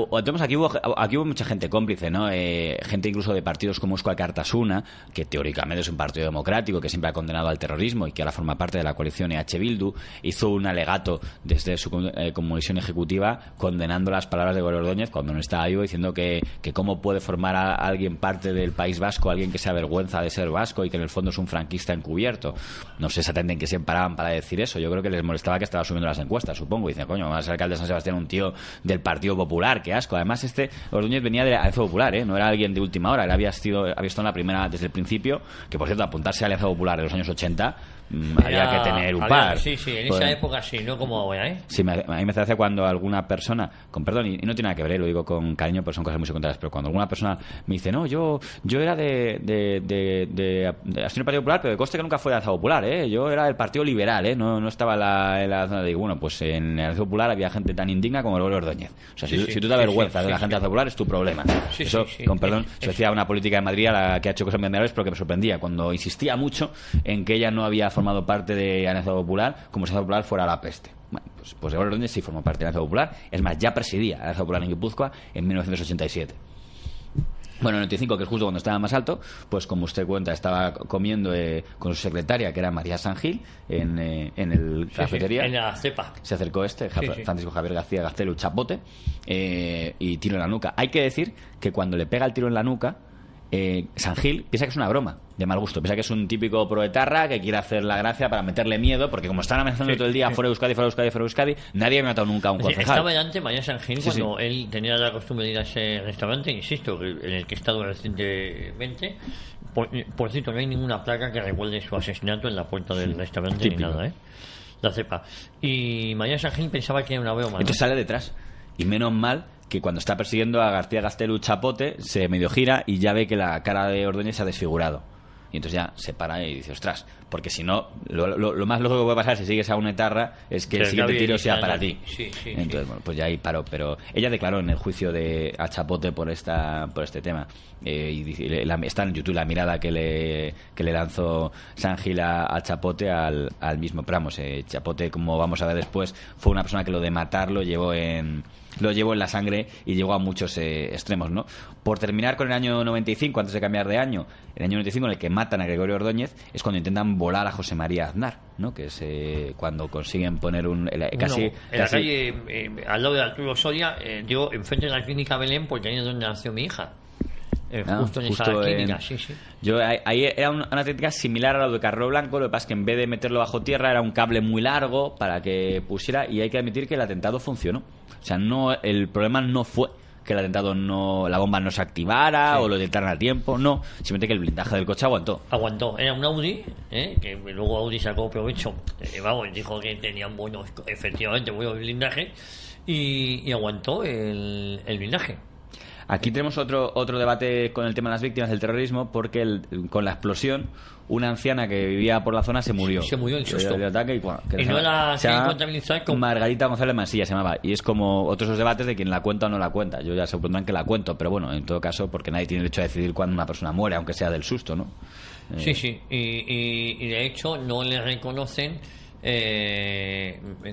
Aquí hubo mucha gente cómplice, ¿no? Gente incluso de partidos como Eusko Alkartasuna, que teóricamente es un partido democrático que siempre ha condenado al terrorismo y que ahora forma parte de la coalición EH Bildu, hizo un alegato desde su comisión ejecutiva condenando las palabras de Gregorio Ordóñez cuando no estaba vivo, diciendo que cómo puede formar a alguien parte del País Vasco, alguien que se avergüenza de ser vasco y que en el fondo es un franquista encubierto. No sé exactamente en qué se paraban para decir eso. Yo creo que les molestaba que estaba subiendo las encuestas, supongo, y dicen, coño, vamos a ser alcalde de San Sebastián un tío del Partido Popular, qué asco. Además, Ordóñez venía de la Alianza Popular, no era alguien de última hora, él había estado en la primera desde el principio, que por cierto, apuntarse a la Alianza Popular en los años 80 había que tener un par. Sí, en esa época sí, no como ahora, Sí, a mí me hace cuando alguna persona, con perdón, y no tiene nada que ver, lo digo con cariño, pero son cosas muy secundarias, pero cuando alguna persona me dice, no, yo era de Partido Popular, pero de coste que nunca fue de Alianza Popular, yo era del Partido Liberal, no estaba en la zona de, bueno, pues en la Alianza Popular había gente tan indigna como Gregorio Ordóñez. O sea, si tú te avergüenzas de la gente de Alianza Popular, es tu problema. Con perdón, se decía una política de Madrid a la que ha hecho cosas memorables, pero que me sorprendía, cuando insistía mucho en que ella no había formado parte de Alianza Popular, como si Alianza Popular fuera la peste. Bueno, pues Gregorio Ordóñez sí formó parte de la Alianza Popular. Es más, ya presidía la Alianza Popular en Guipúzcoa en 1987. Bueno, en el 95, que es justo cuando estaba más alto, pues como usted cuenta, estaba comiendo con su secretaria, que era María San Gil, en el cafetería. En la cepa. Se acercó Francisco Javier García Gaztelu Chapote, y tiro en la nuca. Hay que decir que cuando le pega el tiro en la nuca, San Gil piensa que es una broma de mal gusto, piensa que es un típico proetarra que quiere hacer la gracia para meterle miedo, porque como están amenazando todo el día fuera de Euskadi, nadie ha matado nunca a un concejal. Estaba delante María San Gil cuando él tenía la costumbre de ir a ese restaurante, insisto, en el que he estado recientemente. Por cierto, no hay ninguna placa que recuerde su asesinato en la puerta del restaurante ni nada, la cepa. Y María San Gil pensaba que era una broma, ¿no? Entonces sale detrás, y menos mal que cuando está persiguiendo a García Gaztelu Chapote se medio gira y ya ve que la cara de Ordóñez se ha desfigurado. Y entonces ya se para y dice, ostras, porque si no, lo más lógico que puede pasar si sigues a una etarra es que el siguiente tiro sea para ti. Entonces, bueno, pues ya ahí paró. Pero ella declaró en el juicio a Chapote por este tema. Está en YouTube la mirada que le lanzó San Gil a Chapote al mismo. Pero vamos, Chapote, como vamos a ver después, fue una persona que lo de matar lo llevó en la sangre y llegó a muchos extremos, ¿no? Por terminar con el año 95, antes de cambiar de año, el año 95 en el que matan a Gregorio Ordóñez es cuando intentan volar a José María Aznar, ¿no? Que es cuando consiguen poner en la calle al lado de Arturo Soria, digo, enfrente de la clínica Belén, porque ahí es donde nació mi hija. Justo en esa clínica, sí. Ahí era una técnica similar a lo de Carro Blanco, lo que pasa es que en vez de meterlo bajo tierra era un cable muy largo para que pusiera, y hay que admitir que el atentado funcionó. O sea, el problema no fue que el atentado la bomba no se activara o lo detectaran a tiempo, no, simplemente que el blindaje del coche aguantó. Era un Audi, que luego Audi sacó provecho, dijo que tenían efectivamente buenos blindajes y aguantó el blindaje. Aquí tenemos otro debate con el tema de las víctimas del terrorismo, porque con la explosión una anciana que vivía por la zona se murió. Se murió el susto. De ataque y no la se contabilizar con Margarita González Mansilla se llamaba. Y es como otros esos debates de quién la cuenta o no la cuenta. Yo ya se supondrán que la cuento, pero bueno, en todo caso, porque nadie tiene derecho a decidir cuándo una persona muere, aunque sea del susto, ¿no? Sí. Y de hecho no le reconocen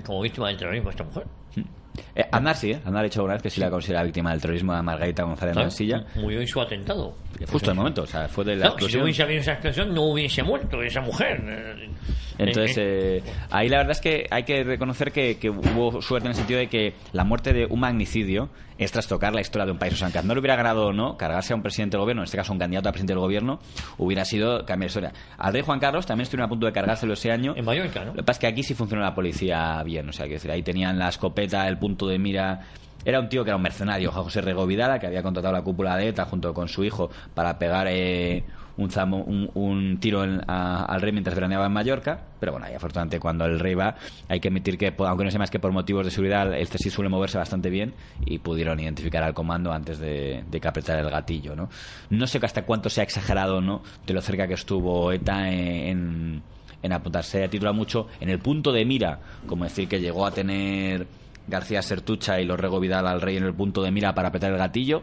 como víctima del terrorismo a esta mujer. Aznar sí, Aznar ha dicho una vez que sí la considera víctima del terrorismo a Margarita González Mansilla. Murió en su atentado. Justo en el momento, o sea, fue de la explosión. Si no hubiese habido esa explosión, no hubiese muerto esa mujer. Entonces, ahí la verdad es que hay que reconocer que hubo suerte en el sentido de que la muerte de un magnicidio es trastocar la historia de un país. O sea, aunque Aznar hubiera ganado o no, cargarse a un presidente del gobierno, en este caso un candidato a presidente del gobierno, hubiera sido cambiar la historia. Al rey Juan Carlos también estuvieron a punto de cargárselo ese año. En Mallorca, ¿no? Lo que pasa es que aquí sí funcionó la policía bien. O sea, que decir, ahí tenían la escopeta, el punto de mira. Era un tío que era un mercenario, José Rego Vidala, que había contratado la cúpula de ETA junto con su hijo para pegar un tiro al rey mientras veraneaba en Mallorca. Pero bueno, ahí afortunadamente cuando el rey va, hay que admitir que, aunque no sé más que por motivos de seguridad, el CSI suele moverse bastante bien y pudieron identificar al comando antes de que apretara el gatillo, ¿no? No sé hasta cuánto se ha exagerado, ¿no?, de lo cerca que estuvo ETA en apuntarse. Ha titulado mucho en el punto de mira, como decir que llegó a tener García Sertucha y los Rego Vidal al rey en el punto de mira para apretar el gatillo,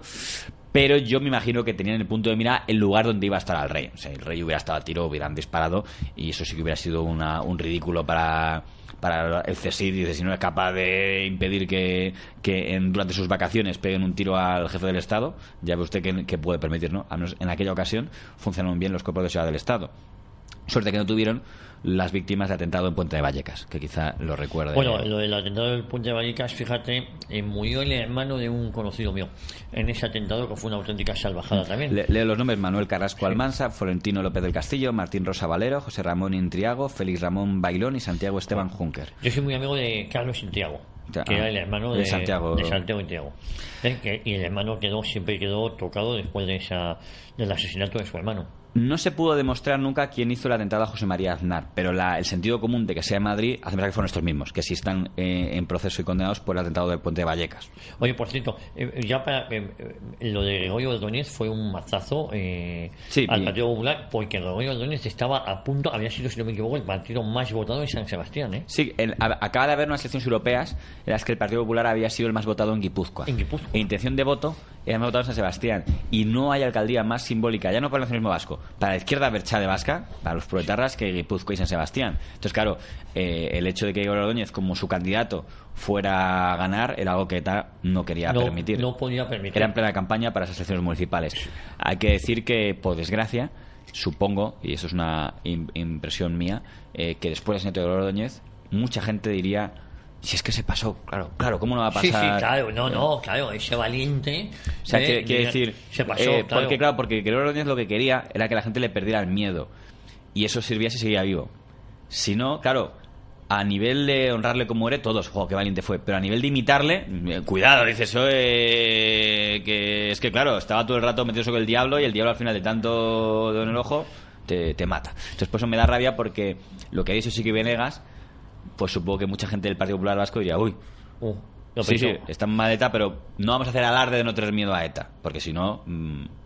pero yo me imagino que tenían el punto de mira el lugar donde iba a estar el rey. O sea, el rey hubiera estado a tiro, hubieran disparado, y eso sí que hubiera sido un ridículo para el CSIC. Dice, si no es capaz de impedir que durante sus vacaciones peguen un tiro al jefe del Estado, ya ve usted que puede permitir, ¿no? Al menos en aquella ocasión funcionaron bien los cuerpos de seguridad del Estado. Suerte que no tuvieron las víctimas de atentado en Puente de Vallecas, que quizá lo recuerde. Bueno, lo del atentado del Puente de Vallecas, fíjate, murió el hermano de un conocido mío en ese atentado, que fue una auténtica salvajada también. Leo los nombres: Manuel Carrasco Almansa, Florentino López del Castillo, Martín Rosa Valero, José Ramón Intriago, Félix Ramón Bailón y Santiago Esteban Juncker. Yo soy muy amigo de Carlos Intriago, que era el hermano de Santiago Intriago. Y el hermano siempre quedó tocado después del asesinato de su hermano. No se pudo demostrar nunca quién hizo el atentado a José María Aznar, pero el sentido común de que sea en Madrid hace pensar que fueron estos mismos, que sí están en proceso y condenados por el atentado del Puente de Vallecas. Oye, por cierto, ya para lo de Gregorio Ordóñez fue un mazazo al Partido Popular, porque Gregorio Ordóñez estaba a punto, había sido, si no me equivoco, el partido más votado en San Sebastián. Sí, acaba de haber unas elecciones europeas en las que el Partido Popular había sido el más votado en Guipúzcoa. En Guipúzcoa. E intención de voto era el más votado en San Sebastián, y no hay alcaldía más simbólica, ya no para el nacionalismo vasco, para la izquierda abertzale vasca, para los proetarras, que Guipúzcoa y San Sebastián. Entonces, claro, el hecho de que Gregorio Ordóñez, como su candidato, fuera a ganar, era algo que ETA no quería permitir. No podía permitir. Era en plena campaña para esas elecciones municipales. Hay que decir que, por desgracia, supongo, y eso es una impresión mía, que después del asesinato de Gregorio Ordóñez, mucha gente diría: si es que se pasó, claro, ¿cómo no va a pasar? Sí, claro, claro, ese valiente. O sea, quiere decir, se pasó, claro. Porque Gregorio Ordóñez lo que quería era que la gente le perdiera el miedo, y eso servía si seguía vivo. Si no, claro, a nivel de honrarle como muere, todos, qué valiente fue, pero a nivel de imitarle, cuidado, dices, que es que claro, estaba todo el rato metido con el diablo, y el diablo al final de tanto dedo en el ojo te mata. Entonces por eso me da rabia, porque lo que ha dicho Sique Venegas, pues supongo que mucha gente del Partido Popular Vasco diría: uy, sí, está mal ETA, pero no vamos a hacer alarde de no tener miedo a ETA, porque si no,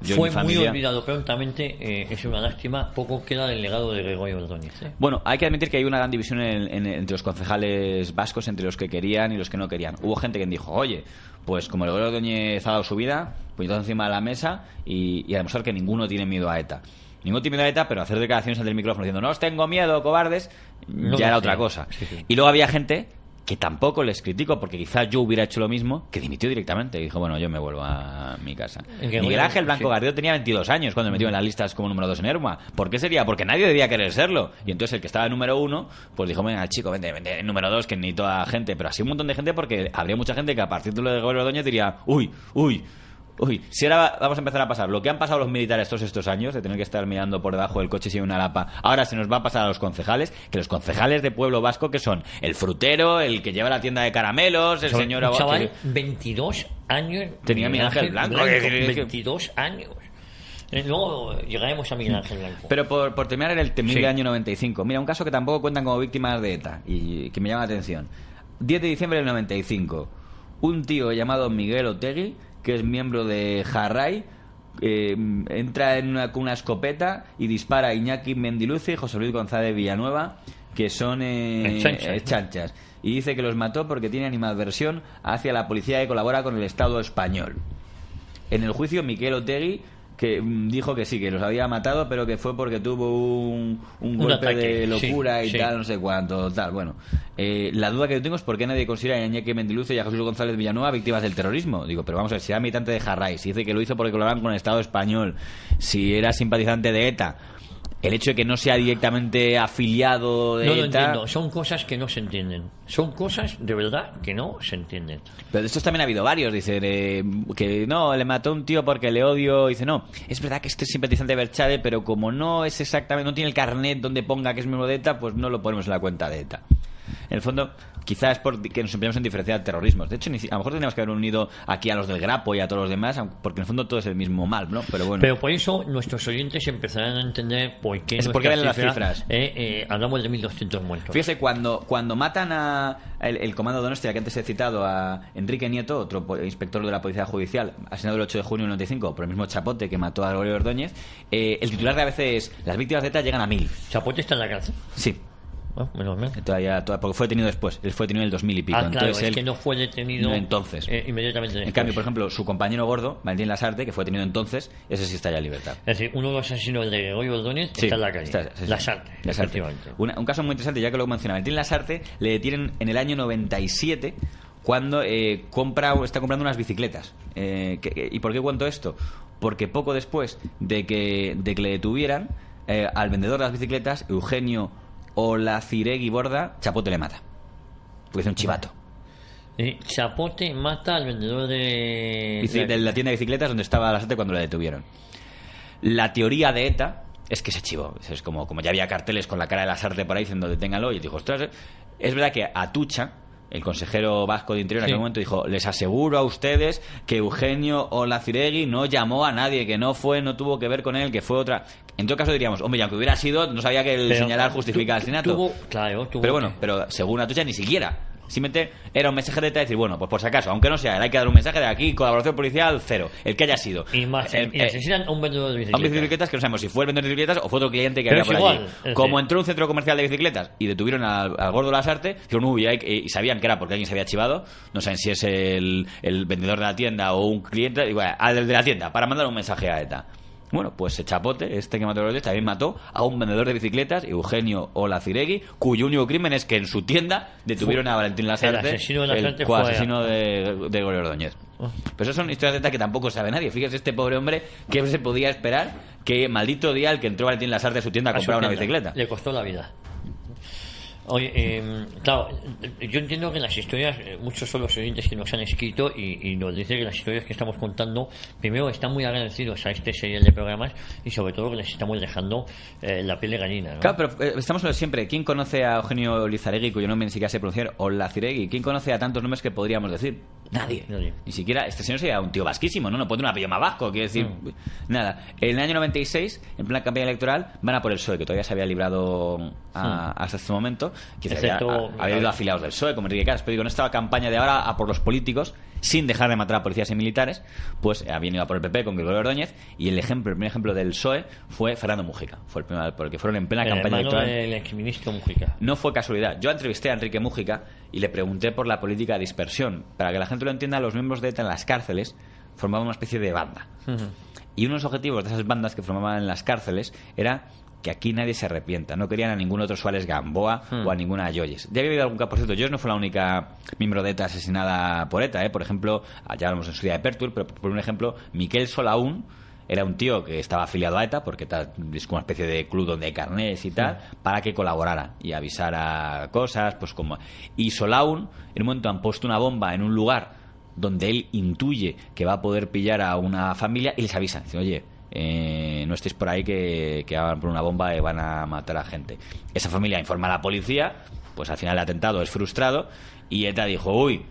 yo fue y mi familia... muy olvidado prontamente. Es una lástima, poco queda del legado de Gregorio Ordóñez. Bueno, hay que admitir que hay una gran división entre los concejales vascos, entre los que querían y los que no querían. Hubo gente que dijo: oye, pues como Gregorio Ordóñez ha dado su vida, pues todo encima de la mesa y a demostrar que ninguno tiene miedo a ETA. Ninguno tiene miedo a ETA, pero hacer declaraciones ante el micrófono diciendo: no os tengo miedo, cobardes, ya era otra cosa. Sí. Y luego había gente que tampoco les critico, porque quizás yo hubiera hecho lo mismo, que dimitió directamente y dijo: bueno, yo me vuelvo a mi casa. Miguel Ángel Blanco Garrido tenía 22 años cuando metió en las listas como número 2 en Ermua. ¿Por qué sería? Porque nadie debía querer serlo. Y entonces el que estaba en número 1, pues dijo: venga, chico, vente en número 2, que necesito a gente. Pero así un montón de gente, porque habría mucha gente que a partir de lo de Gregorio Ordóñez diría: uy, si ahora vamos a empezar a pasar lo que han pasado los militares todos estos años, de tener que estar mirando por debajo del coche sin una lapa, ahora se nos va a pasar a los concejales, que los concejales de pueblo vasco, que son el frutero, el que lleva la tienda de caramelos, el señor... Un chaval, 22 años... Tenía Miguel Ángel Blanco. 22 años. Luego llegaremos a Miguel Ángel Blanco. Pero por terminar en el temible año 95, mira, un caso que tampoco cuentan como víctimas de ETA y que me llama la atención. 10 de diciembre del 95, un tío llamado Miguel Otegui, que es miembro de Jarray, entra con una escopeta y dispara a Iñaki Mendiluce y José Luis González Villanueva, que son chanchas, y dice que los mató porque tiene animadversión hacia la policía que colabora con el Estado español. En el juicio, Miquel Otegui, que dijo que sí, que los había matado, pero que fue porque tuvo un golpe ataque de locura y tal, no sé cuánto, tal. Bueno, la duda que yo tengo es por qué nadie considera a Iñaki Mendiluce y a José Luis González Villanueva víctimas del terrorismo. Digo, pero vamos a ver, si era militante de Jarray, si dice que lo hizo porque colaboraban con el Estado español, si era simpatizante de ETA, el hecho de que no sea directamente afiliado de ETA... No lo entiendo, son cosas que no se entienden. Son cosas, de verdad, que no se entienden. Pero de estos también ha habido varios, dice, que no, le mató a un tío porque le odio. Dice, no, es verdad que este es simpatizante de Berchale, pero como no es exactamente, no tiene el carnet donde ponga que es miembro de ETA, pues no lo ponemos en la cuenta de ETA. En el fondo, quizás es porque nos empeñamos en diferenciar terrorismos. De hecho, a lo mejor tendríamos que haber unido aquí a los del Grapo y a todos los demás, porque en el fondo todo es el mismo mal, ¿no? Pero bueno. Pero por eso nuestros oyentes empezarán a entender por qué ven las cifras. Hablamos de 1.200 muertos. Fíjese, cuando matan a el comando Donostia, que antes he citado, a Enrique Nieto, otro inspector de la Policía Judicial, asesinado el 8 de junio del 95 por el mismo Chapote que mató a Gregorio Ordóñez, el titular de a veces las víctimas de ETA llegan a 1.000. ¿Chapote está en la cárcel? Sí. Menos mal. Todavía, porque fue detenido después. Él fue detenido en el 2000 y pico. Claro, entonces es que no fue detenido entonces. Inmediatamente después. En cambio, por ejemplo, su compañero gordo, Valentín Lasarte, que fue detenido entonces, ese sí está ya en libertad. Es decir, uno de los asesinos de Gregorio Ordóñez está en la calle. Lasarte. Un caso muy interesante, ya que lo menciona. Valentín Lasarte le detienen en el año 97 cuando está comprando unas bicicletas. ¿Y por qué cuento esto? Porque poco después de que le detuvieran, al vendedor de las bicicletas, Eugenio Olaciregui Borda, Chapote le mata. Porque es un chivato. Chapote mata al vendedor de la tienda de bicicletas donde estaba Lasarte cuando le detuvieron. La teoría de ETA es que se chivó. Es como ya había carteles con la cara de Lasarte por ahí diciendo deténganlo, y dijo, ostras, es verdad que Atucha, el consejero vasco de Interior, en aquel momento dijo, les aseguro a ustedes que Eugenio Olaciregui no llamó a nadie, que no tuvo que ver con él, que fue otra. En todo caso diríamos, hombre, ya aunque hubiera sido, no sabía que el señalar justifica el asesinato. Pero bueno, pero según Atucha ni siquiera. Simplemente era un mensaje de ETA, decir, bueno, pues por si acaso, aunque no sea, hay que dar un mensaje de aquí, colaboración policial, 0, el que haya sido. Y asesinan a un vendedor de bicicletas. A un vendedor de bicicletas que no sabemos si fue el vendedor de bicicletas o fue otro cliente que había por allí. Como entró a un centro comercial de bicicletas y detuvieron al gordo Lasarte, dijeron, uy, y sabían que era porque alguien se había chivado, no saben si es el vendedor de la tienda o un cliente, al de la tienda, para mandar un mensaje a ETA. Bueno, pues Chapote, que mató a los 10, también mató a un vendedor de bicicletas, Eugenio Olaciregui, cuyo único crimen es que en su tienda detuvieron a Valentín Lasarte, el coasesino de Gregorio Ordóñez. Pero esas son historias de ETA que tampoco sabe nadie. Fíjese, este pobre hombre, ¿qué se podía esperar? Que maldito día el que entró Valentín Lasarte a su tienda a comprar una bicicleta. Le costó la vida. Oye, claro, yo entiendo que las historias, muchos son los oyentes que nos han escrito y nos dicen que las historias que estamos contando, primero están muy agradecidos a este serial de programas y sobre todo que les estamos dejando la piel de gallina, ¿no? Claro, pero estamos hablando siempre. ¿Quién conoce a Eugenio Olaciregui, cuyo nombre ni siquiera sé pronunciar, Olaciregui? ¿Quién conoce a tantos nombres que podríamos decir? Nadie. Ni siquiera, este señor sería un tío vasquísimo, ¿no? No pone un apellido más vasco, quiere decir, nada. En el año 96, en plena campaña electoral, van a por el PSOE, que todavía se había librado hasta este momento. Que había ido afiliados del PSOE, como Enrique Casas, pero digo, en esta campaña de ahora a por los políticos, sin dejar de matar a policías y militares, pues habían ido a por el PP con Gregorio Ordóñez, y el primer ejemplo del PSOE fue Fernando Mújica, fue el primero, porque fueron en plena campaña electoral. El exministro Mújica. No fue casualidad. Yo entrevisté a Enrique Mújica y le pregunté por la política de dispersión. Para que la gente lo entienda, los miembros de ETA en las cárceles formaban una especie de banda. Y uno de los objetivos de esas bandas que formaban en las cárceles era que aquí nadie se arrepienta. No querían a ningún otro Suárez Gamboa o a ninguna Ayoyes. Ya había habido algún caso, por cierto, Ayoyes no fue la única miembro de ETA asesinada por ETA, Por ejemplo, ya hablamos en su día de Pertur, pero por un ejemplo, Miquel Solaún era un tío que estaba afiliado a ETA, porque ETA es como una especie de club donde hay carnés y tal, para que colaborara y avisara cosas, pues como... Y Solaún, en un momento han puesto una bomba en un lugar donde él intuye que va a poder pillar a una familia y les avisa. Dice, oye, no estéis por ahí que van por una bomba y van a matar a gente. Esa familia informa a la policía, pues al final el atentado es frustrado y ETA dijo, uy,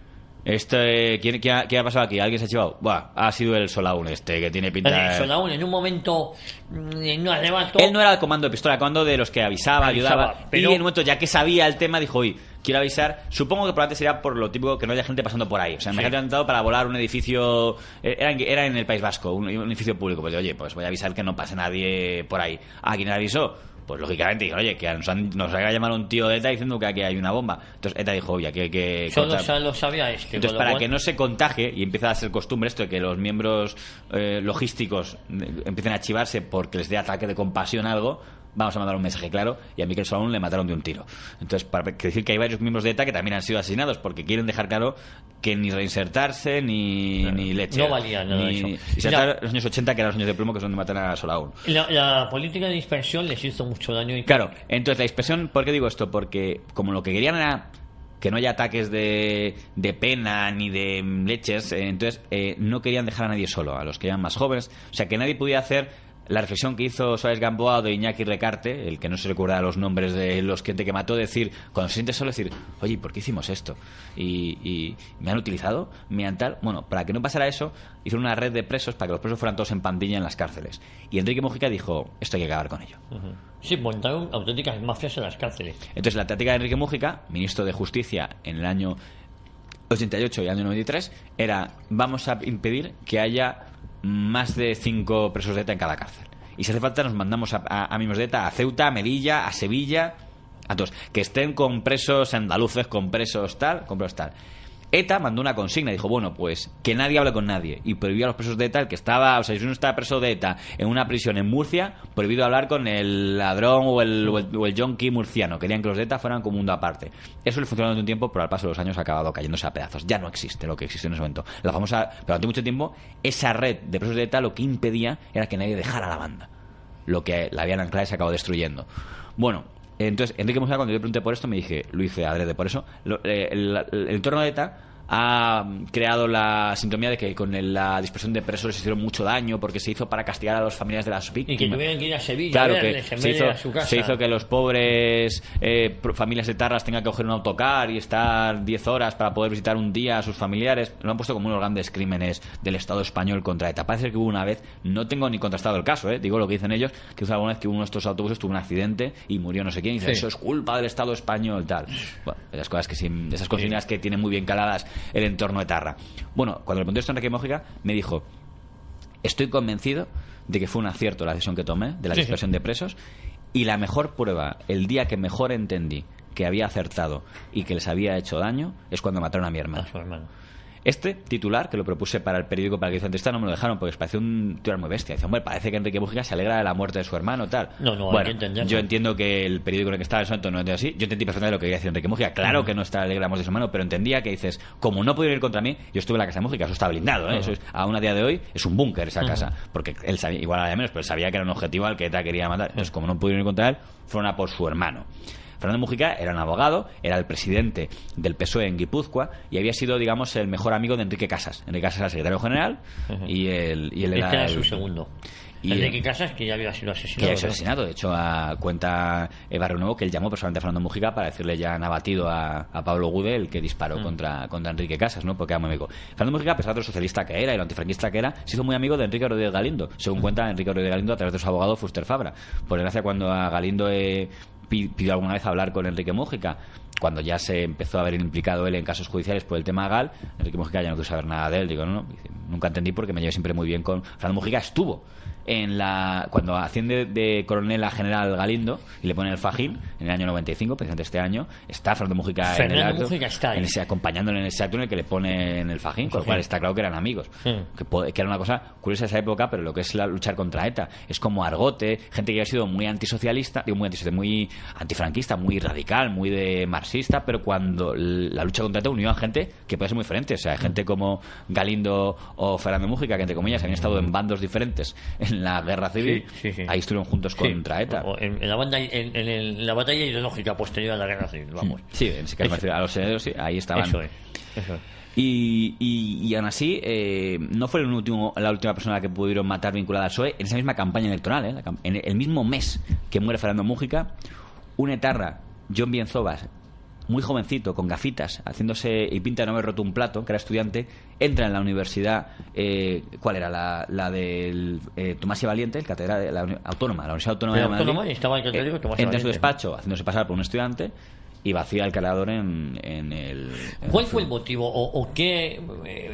¿qué ha pasado aquí? ¿Alguien se ha chivado? Buah, ha sido el Solaún que tiene pinta... Solaún en un momento, en un arrebato... Él no era el comando de pistola, el comando de los que ayudaba, pero... Y en un momento, ya que sabía el tema, dijo, uy, quiero avisar. Supongo que probablemente sería por lo típico que no haya gente pasando por ahí. O sea, me han atentado para volar un edificio... Era en el País Vasco, un edificio público. Pues oye, pues voy a avisar que no pase nadie por ahí. ¿A quién le avisó? Pues lógicamente dijeron, oye, que nos haga llamar un tío de ETA diciendo que aquí hay una bomba. Entonces ETA dijo, oye, que solo lo sabía este. Entonces, para que no se contagie y empieza a ser costumbre esto de que los miembros logísticos empiecen a chivarse porque les dé ataque de compasión algo, vamos a mandar un mensaje claro, y a Miquel Solaún le mataron de un tiro. Entonces, para decir que hay varios miembros de ETA que también han sido asesinados porque quieren dejar claro que ni reinsertarse ni leche. No valía nada eso. Y se trata de los años 80, que eran los años de plomo, que son de matar a Solaún. La política de dispersión les hizo mucho daño. Claro, entonces la dispersión, ¿por qué digo esto? Porque como lo que querían era que no haya ataques de pena ni de leches, entonces no querían dejar a nadie solo, a los que eran más jóvenes. O sea, que nadie podía hacer la reflexión que hizo Suárez Gamboa o de Iñaki Recarte, el que no se recuerda los nombres de los gente que mató, decir, cuando se siente solo, decir, oye, ¿por qué hicimos esto? Y me han utilizado, me han tal... Bueno, para que no pasara eso, hicieron una red de presos para que los presos fueran todos en pandilla en las cárceles. Y Enrique Mújica dijo, esto hay que acabar con ello. Sí, montaron auténticas mafias en las cárceles. Entonces, la táctica de Enrique Mújica, ministro de Justicia en el año 88 y el año 93, era, vamos a impedir que haya más de 5 presos de ETA en cada cárcel. Y si hace falta nos mandamos a miembros de ETA a Ceuta, a Melilla, a Sevilla, a todos. Que estén con presos andaluces, con presos tal. ETA mandó una consigna, dijo, bueno, pues que nadie hable con nadie, y prohibió a los presos de ETA, el que estaba, o sea, si uno estaba preso de ETA en una prisión en Murcia, prohibido hablar con el ladrón o el yonki murciano. Querían que los de ETA fueran como un mundo aparte. Eso le funcionó durante un tiempo, pero al paso de los años ha acabado cayéndose a pedazos. Ya no existe lo que existe en ese momento. La famosa, pero durante mucho tiempo, esa red de presos de ETA lo que impedía era que nadie dejara la banda. Lo que la habían anclado y se acabó destruyendo. Bueno, entonces Enrique Mújica, cuando yo le pregunté por esto, me dije, lo hice adrede por eso. El entorno de ETA ha creado la sintonía de que con la dispersión de presos les hicieron mucho daño porque se hizo para castigar a los familiares de las víctimas. Y que tuvieran que ir a Sevilla, claro, que se hizo que los pobres familias de Tarras tengan que coger un autocar y estar 10 horas para poder visitar un día a sus familiares. Lo han puesto como uno de los grandes crímenes del Estado español contra ETA. Parece que hubo una vez, no tengo ni contrastado el caso, digo lo que dicen ellos, que hubo alguna vez que uno de estos autobuses tuvo un accidente y murió no sé quién, y dice, eso es culpa del Estado español, tal. Bueno, esas cosas esas consignas que tienen muy bien caladas el entorno de Tarra. Bueno, cuando le pregunté esto a Enrique Mújica, me dijo, estoy convencido de que fue un acierto la decisión que tomé de la dispersión de presos, y la mejor prueba, el día que mejor entendí que había acertado y que les había hecho daño, es cuando mataron a mi hermano. Este titular, que lo propuse para el periódico para el que hizo entrevista, no me lo dejaron porque parecía un titular muy bestia. Dice, hombre, parece que Enrique Múgica se alegra de la muerte de su hermano, tal. No, bueno, hay que entenderlo. yo entiendo que el periódico en el que estaba en ese momento no entendía así. Yo entendí perfectamente lo que quería decir Enrique Múgica. Claro que no está alegre de la muerte de su hermano, pero entendía que dices, como no pudieron ir contra mí, yo estuve en la casa de Múgica, eso está blindado, ¿eh? Eso es, aún a día de hoy es un búnker esa casa, porque él sabía, igual a menos, pero él sabía que era un objetivo al que ETA quería matar. Entonces, como no pudieron ir contra él, fueron a por su hermano. Fernando Múgica era un abogado, era el presidente del PSOE en Guipúzcoa y había sido, digamos, el mejor amigo de Enrique Casas. Enrique Casas era el secretario general y él era su segundo. Y Enrique Casas, que ya había sido asesinado. Que había sido asesinado. De hecho, cuenta Barrio Nuevo que él llamó personalmente a Fernando Múgica para decirle ya han abatido a Pablo Gude, el que disparó contra Enrique Casas, ¿no? Porque era muy amigo. Fernando Múgica, a pesar de lo socialista que era y lo antifranquista que era, se hizo muy amigo de Enrique Rodríguez Galindo, según cuenta Enrique Rodríguez Galindo a través de su abogado Fuster Fabra. Por desgracia, cuando a Galindo pidió alguna vez hablar con Enrique Múgica, cuando ya se empezó a ver implicado él en casos judiciales por el tema Gal, Enrique Múgica ya no quiso saber nada de él. Digo, no, nunca entendí porque me llevé siempre muy bien con Fernando Múgica. Estuvo cuando asciende de coronel a general Galindo y le pone el fajín en el año 95, precisamente este año, está Fernando Múgica en el acto, acompañándole en ese acto en el que le pone en el fajín, con lo cual está claro que eran amigos, que era una cosa curiosa de esa época, pero lo que es luchar contra ETA es como Argote, gente que había sido muy antisocialista, muy antifranquista, muy radical, muy de marxista, pero cuando la lucha contra ETA unió a gente que puede ser muy diferente, o sea, gente como Galindo o Fernando Múgica, que entre comillas habían estado en bandos diferentes en la guerra civil, ahí estuvieron juntos contra ETA. En la batalla ideológica posterior a la guerra civil, vamos. Sí, en ese caso, a los herederos, sí, ahí estaban. Eso es. Y aún así, no fue la última persona a la que pudieron matar vinculada al PSOE en esa misma campaña electoral, en el mismo mes que muere Fernando Múgica, un etarra, John Bienzobas, muy jovencito, con gafitas, haciéndose y pinta de no haber roto un plato, que era estudiante, entra en la universidad, ¿cuál era? La del Tomás y Valiente, la Universidad Autónoma de Madrid. Entra en su despacho, haciéndose pasar por un estudiante, y vacía el cargador en el... ¿Cuál fue el motivo o qué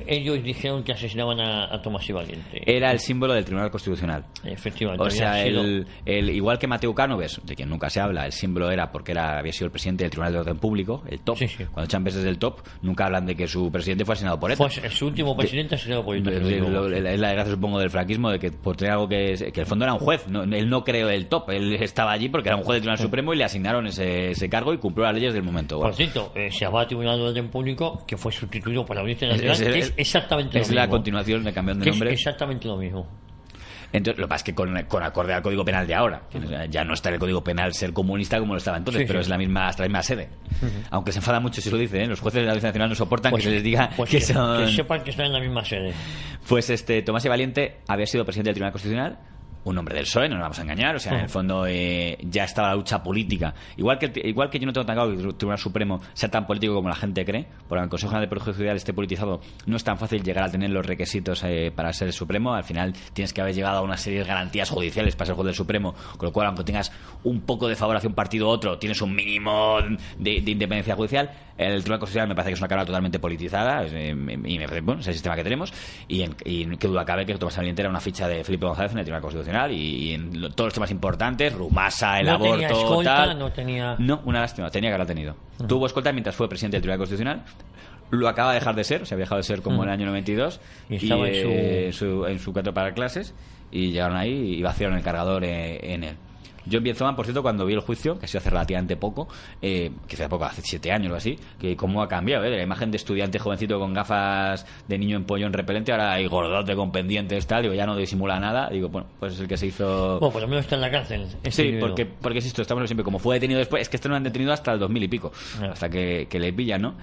ellos dijeron que asesinaban a Tomás y Valiente? Era el símbolo del Tribunal Constitucional. Efectivamente. O sea, igual que Mateo Cánovas, de quien nunca se habla, el símbolo era porque había sido el presidente del Tribunal de Orden Público, el TOP. Cuando echan veces del TOP, nunca hablan de que su presidente fue asesinado por ETA. Pues su último presidente asesinado por ETA. Es la desgracia, supongo, del franquismo, de que por tener algo que el fondo era un juez. Él no creó el TOP, él estaba allí porque era un juez del Tribunal Supremo y le asignaron ese cargo y cumplió las leyes del momento. Por cierto, se abate Tribunal de Orden Público, que fue sustituido por la Audiencia Nacional, que es exactamente lo mismo. Es la continuación de cambio de nombre. Es exactamente lo mismo. Entonces, lo que pasa es que con acorde al Código Penal de ahora, ya no está en el Código Penal ser comunista como lo estaba entonces, pero es hasta la misma sede. Aunque se enfada mucho si lo dice, los jueces de la Audiencia Nacional no soportan que se les diga que sepan que están en la misma sede. Pues Tomás y Valiente había sido presidente del Tribunal Constitucional, un hombre del PSOE, no nos vamos a engañar, o sea, en el fondo ya estaba la lucha política. Igual que yo no tengo tan claro que el Tribunal Supremo sea tan político como la gente cree, porque el Consejo General del Poder Judicial esté politizado, no es tan fácil llegar a tener los requisitos para ser el Supremo. Al final tienes que haber llegado a una serie de garantías judiciales para ser juez del Supremo, con lo cual, aunque tengas un poco de favor hacia un partido u otro, tienes un mínimo de independencia judicial. El Tribunal Constitucional me parece que es una carrera totalmente politizada, y me parece, bueno, es el sistema que tenemos, y qué duda cabe que Tomás Valiente era una ficha de Felipe González en el Tribunal Constitucional, y en todos los temas importantes, Rumasa, el aborto, tenía escolta, tal. No, una lástima, tenía que haberla tenido. Tuvo escolta mientras fue presidente del Tribunal Constitucional, lo acaba de dejar de ser, o sea, había dejado de ser como en el año 92, y estaba en su cuatro para clases, y llegaron ahí y vaciaron el cargador en él. John Bienzobas, por cierto, cuando vi el juicio, que ha sido hace relativamente poco, hace 7 años o así, que cómo ha cambiado, de la imagen de estudiante jovencito con gafas de niño empollón repelente, ahora hay gordote con pendientes, tal, digo, ya no disimula nada, digo, bueno, pues es el que se hizo... Bueno, por lo menos está en la cárcel. Sí, porque es esto, estamos siempre, como fue detenido después, es que no han detenido hasta el 2000 y pico, hasta que le pillan, ¿no?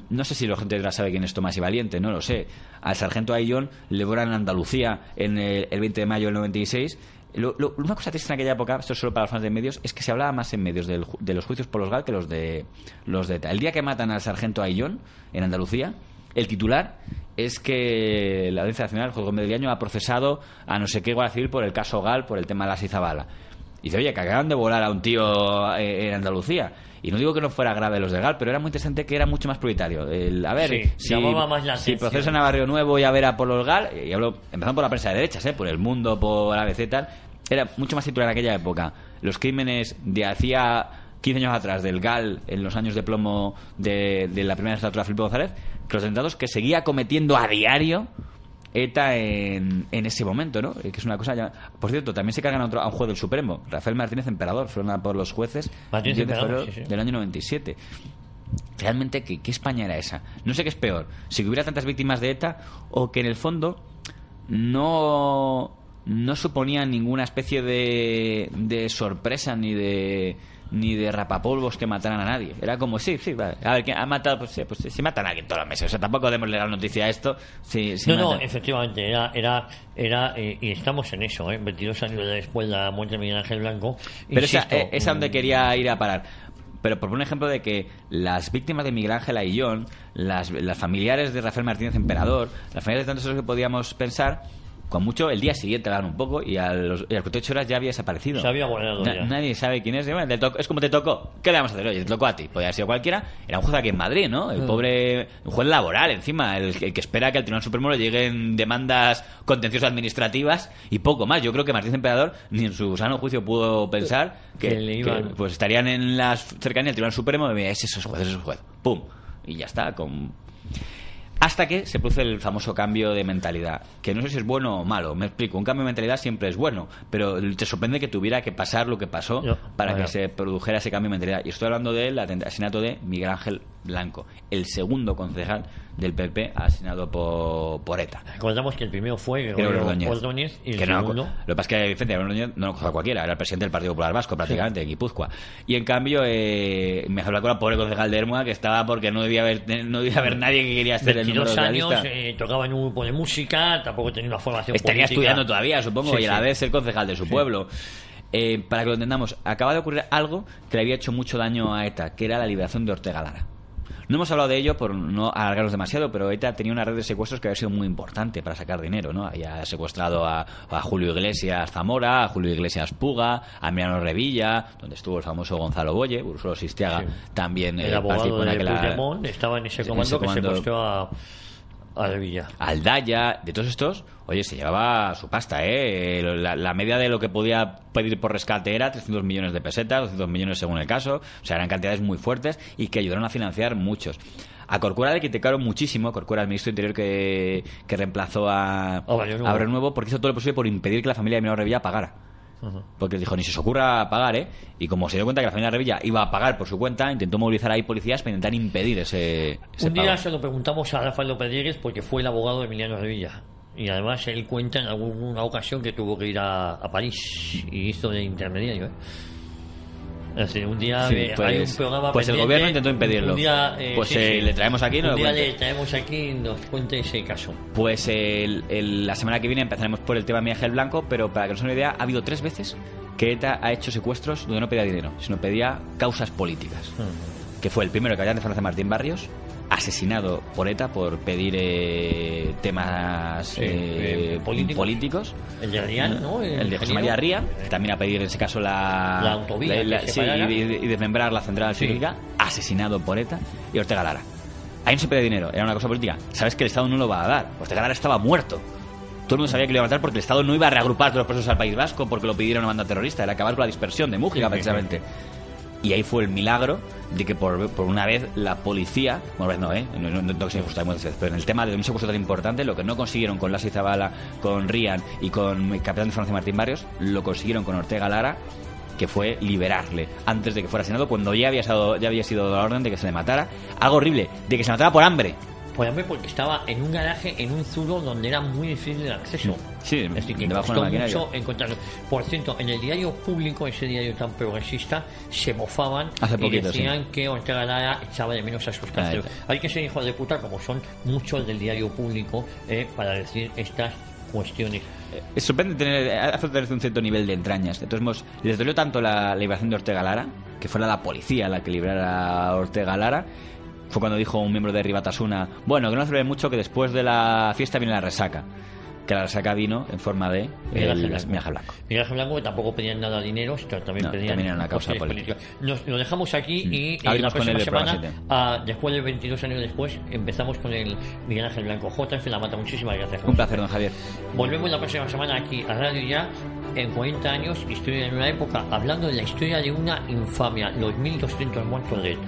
No sé si la gente sabe quién es Tomás y Valiente, no lo sé. Al sargento Ayllón le borran en Andalucía en el 20 de mayo del 96. Una cosa triste en aquella época, esto es solo para los fans de medios, es que se hablaba más en medios de los juicios por los GAL que los de ETA. El día que matan al sargento Ayllón en Andalucía, el titular es que la Audiencia Nacional, el juez Gómez de Liaño, ha procesado a no sé qué Guardia Civil por el caso GAL, por el tema de la Sizabala. Y dice, oye, que acaban de volar a un tío en Andalucía. Y no digo que no fuera grave los de GAL, pero era muy interesante que era mucho más prioritario. Si procesan a Barrio Nuevo y a Vera por los GAL, y hablo, empezando por la prensa de derechas, por El Mundo, por ABC y tal, era mucho más titular en aquella época. Los crímenes de hacía 15 años atrás del GAL, en los años de plomo de la primera legislatura de Felipe González, que los atentados que seguía cometiendo a diario ETA en ese momento, ¿no? Que es una cosa ya... Por cierto, también se cargan a un juez del Supremo, Rafael Martínez Emperador, fueron por los jueces del año 97. Realmente, ¿qué España era esa? No sé qué es peor, si hubiera tantas víctimas de ETA o que en el fondo no suponía ninguna especie de sorpresa ni de rapapolvos que mataran a nadie. Era como, sí, vale. A ver, ¿quién ha matado? Pues si matan a alguien todos los meses. O sea, tampoco debemos leer noticia a esto. No, efectivamente, era y estamos en eso, 22 años después de la muerte de Miguel Ángel Blanco. Pero esa donde quería ir a parar. Pero por un ejemplo de que las víctimas de Miguel Ángel Ayllón, las familiares de Rafael Martínez Emperador, las familiares de tantos otros que podíamos pensar, con mucho el día siguiente dan un poco y a las 48 horas ya había desaparecido. Se había guardado ya. Nadie sabe quién es. Es como te tocó. ¿Qué le vamos a hacer? Oye, te tocó a ti. Podría haber sido cualquiera. Era un juez aquí en Madrid, ¿no? El pobre... Un juez laboral, encima. El que espera que al Tribunal Supremo le lleguen demandas contenciosas administrativas y poco más. Yo creo que Martínez Emperador ni en su sano juicio pudo pensar que pues estarían en las cercanías del Tribunal Supremo y ese es juez. ¡Pum! Y ya está. Hasta que se produce el famoso cambio de mentalidad, que no sé si es bueno o malo. Me explico, un cambio de mentalidad siempre es bueno, pero te sorprende que tuviera que pasar lo que pasó para que se produjera ese cambio de mentalidad. Y estoy hablando del asesinato de Miguel Ángel Blanco, el segundo concejal del PP asesinado por ETA. Recordamos que el primero fue Gregorio Ordóñez y el segundo... Lo que pasa es que Vicente Ordóñez no lo cogió a cualquiera, era el presidente del Partido Popular Vasco prácticamente, de Guipúzcoa. Y en cambio Miguel Blanco era pobre concejal de Ermua, que estaba porque no debía haber nadie que quería ser el número 22 años, tocaba en un grupo de música, tampoco tenía una formación Estaría política. Estudiando todavía, supongo, y a la vez ser concejal de su pueblo. Para que lo entendamos, acaba de ocurrir algo que le había hecho mucho daño a ETA, que era la liberación de Ortega Lara. No hemos hablado de ello por no alargarnos demasiado, pero ETA tenía una red de secuestros que había sido muy importante para sacar dinero, ¿no? Había secuestrado a Julio Iglesias Zamora, a Julio Iglesias Puga, a Emiliano Revilla, donde estuvo el famoso Gonzalo Boye, Ursula Sistiaga también el abogado de Puigdemont estaba en ese comando que secuestró a Revilla. Aldaya, de todos estos, oye, se llevaba su pasta, la media de lo que podía pedir por rescate era 300 millones de pesetas, 200 millones según el caso, o sea, eran cantidades muy fuertes y que ayudaron a financiar muchos. A Corcuera le criticaron muchísimo, Corcuera, el ministro de Interior que reemplazó a Abreu Nuevo, porque hizo todo lo posible por impedir que la familia de Emiliano Revilla pagara. Porque dijo, ni se os ocurra pagar, y como se dio cuenta que la familia de Revilla iba a pagar por su cuenta, intentó movilizar ahí policías para intentar impedir ese un día pago. Se lo preguntamos a Rafael López Diegues porque fue el abogado de Emiliano Revilla y además él cuenta en alguna ocasión que tuvo que ir a París y hizo de intermediario. Es decir, un día hay un programa pues pendiente, el gobierno intentó impedirlo. Un día, le traemos aquí, un día le traemos aquí y nos cuente ese caso. Pues la semana que viene empezaremos por el tema de Miguel Ángel Blanco, pero para que nos hagan una idea, ha habido 3 veces que ETA ha hecho secuestros donde no pedía dinero, sino pedía causas políticas. Que fue el primero, que había de Francia Martín Barrios, asesinado por ETA por pedir temas políticos. El de Rian, ¿no? El de José María Rian, también a pedir en ese caso la autovía y desmembrar la central eléctrica, asesinado por ETA. Y Ortega Lara, ahí no se pedía dinero, era una cosa política. Sabes que el Estado no lo va a dar. Ortega Lara estaba muerto. Todo el mundo sabía que lo iba a matar porque el Estado no iba a reagrupar todos los presos al País Vasco porque lo pidieron una banda terrorista, era acabar con la dispersión de Mújica precisamente. Y ahí fue el milagro de que por una vez la policía, bueno, no se justa muchas veces, pero en el tema de un secuestro tan importante, lo que no consiguieron con Lassa y Zabala, con Rian y con el capitán de Francia Martín Barrios, lo consiguieron con Ortega Lara, que fue liberarle antes de que fuera asesinado, cuando ya había sido la orden de que se le matara. Algo horrible, de que se matara por hambre. Por hambre, porque estaba en un garaje, en un zulo donde era muy difícil el acceso. Sí, es decir, que costó mucho encontrarlo. Por cierto, en el diario público, ese diario tan progresista, se mofaban y decían que Ortega Lara echaba de menos a sus caseros. Hay que ser hijos de puta, como son muchos del diario público, para decir estas cuestiones. Es sorprendente hace tener un cierto nivel de entrañas. Entonces, les dolió tanto la liberación de Ortega Lara, que fuera la policía la que librara a Ortega Lara. Fue cuando dijo un miembro de Ribatasuna, bueno, que no se ve mucho, que después de la fiesta viene la resaca. que la resaca vino en forma de Miguel Ángel Blanco. Miguel Ángel Blanco, que tampoco pedían nada de dinero, también pedían una causa política. Lo dejamos aquí y la próxima semana, después de 22 años después, empezamos con el Miguel Ángel Blanco. JF La Mata, muchísimas gracias. Un placer, don Javier. Volvemos la próxima semana aquí a Radio Ya, en 40 años, historia en una época, hablando de la historia de una infamia, los 1200 muertos de ETA.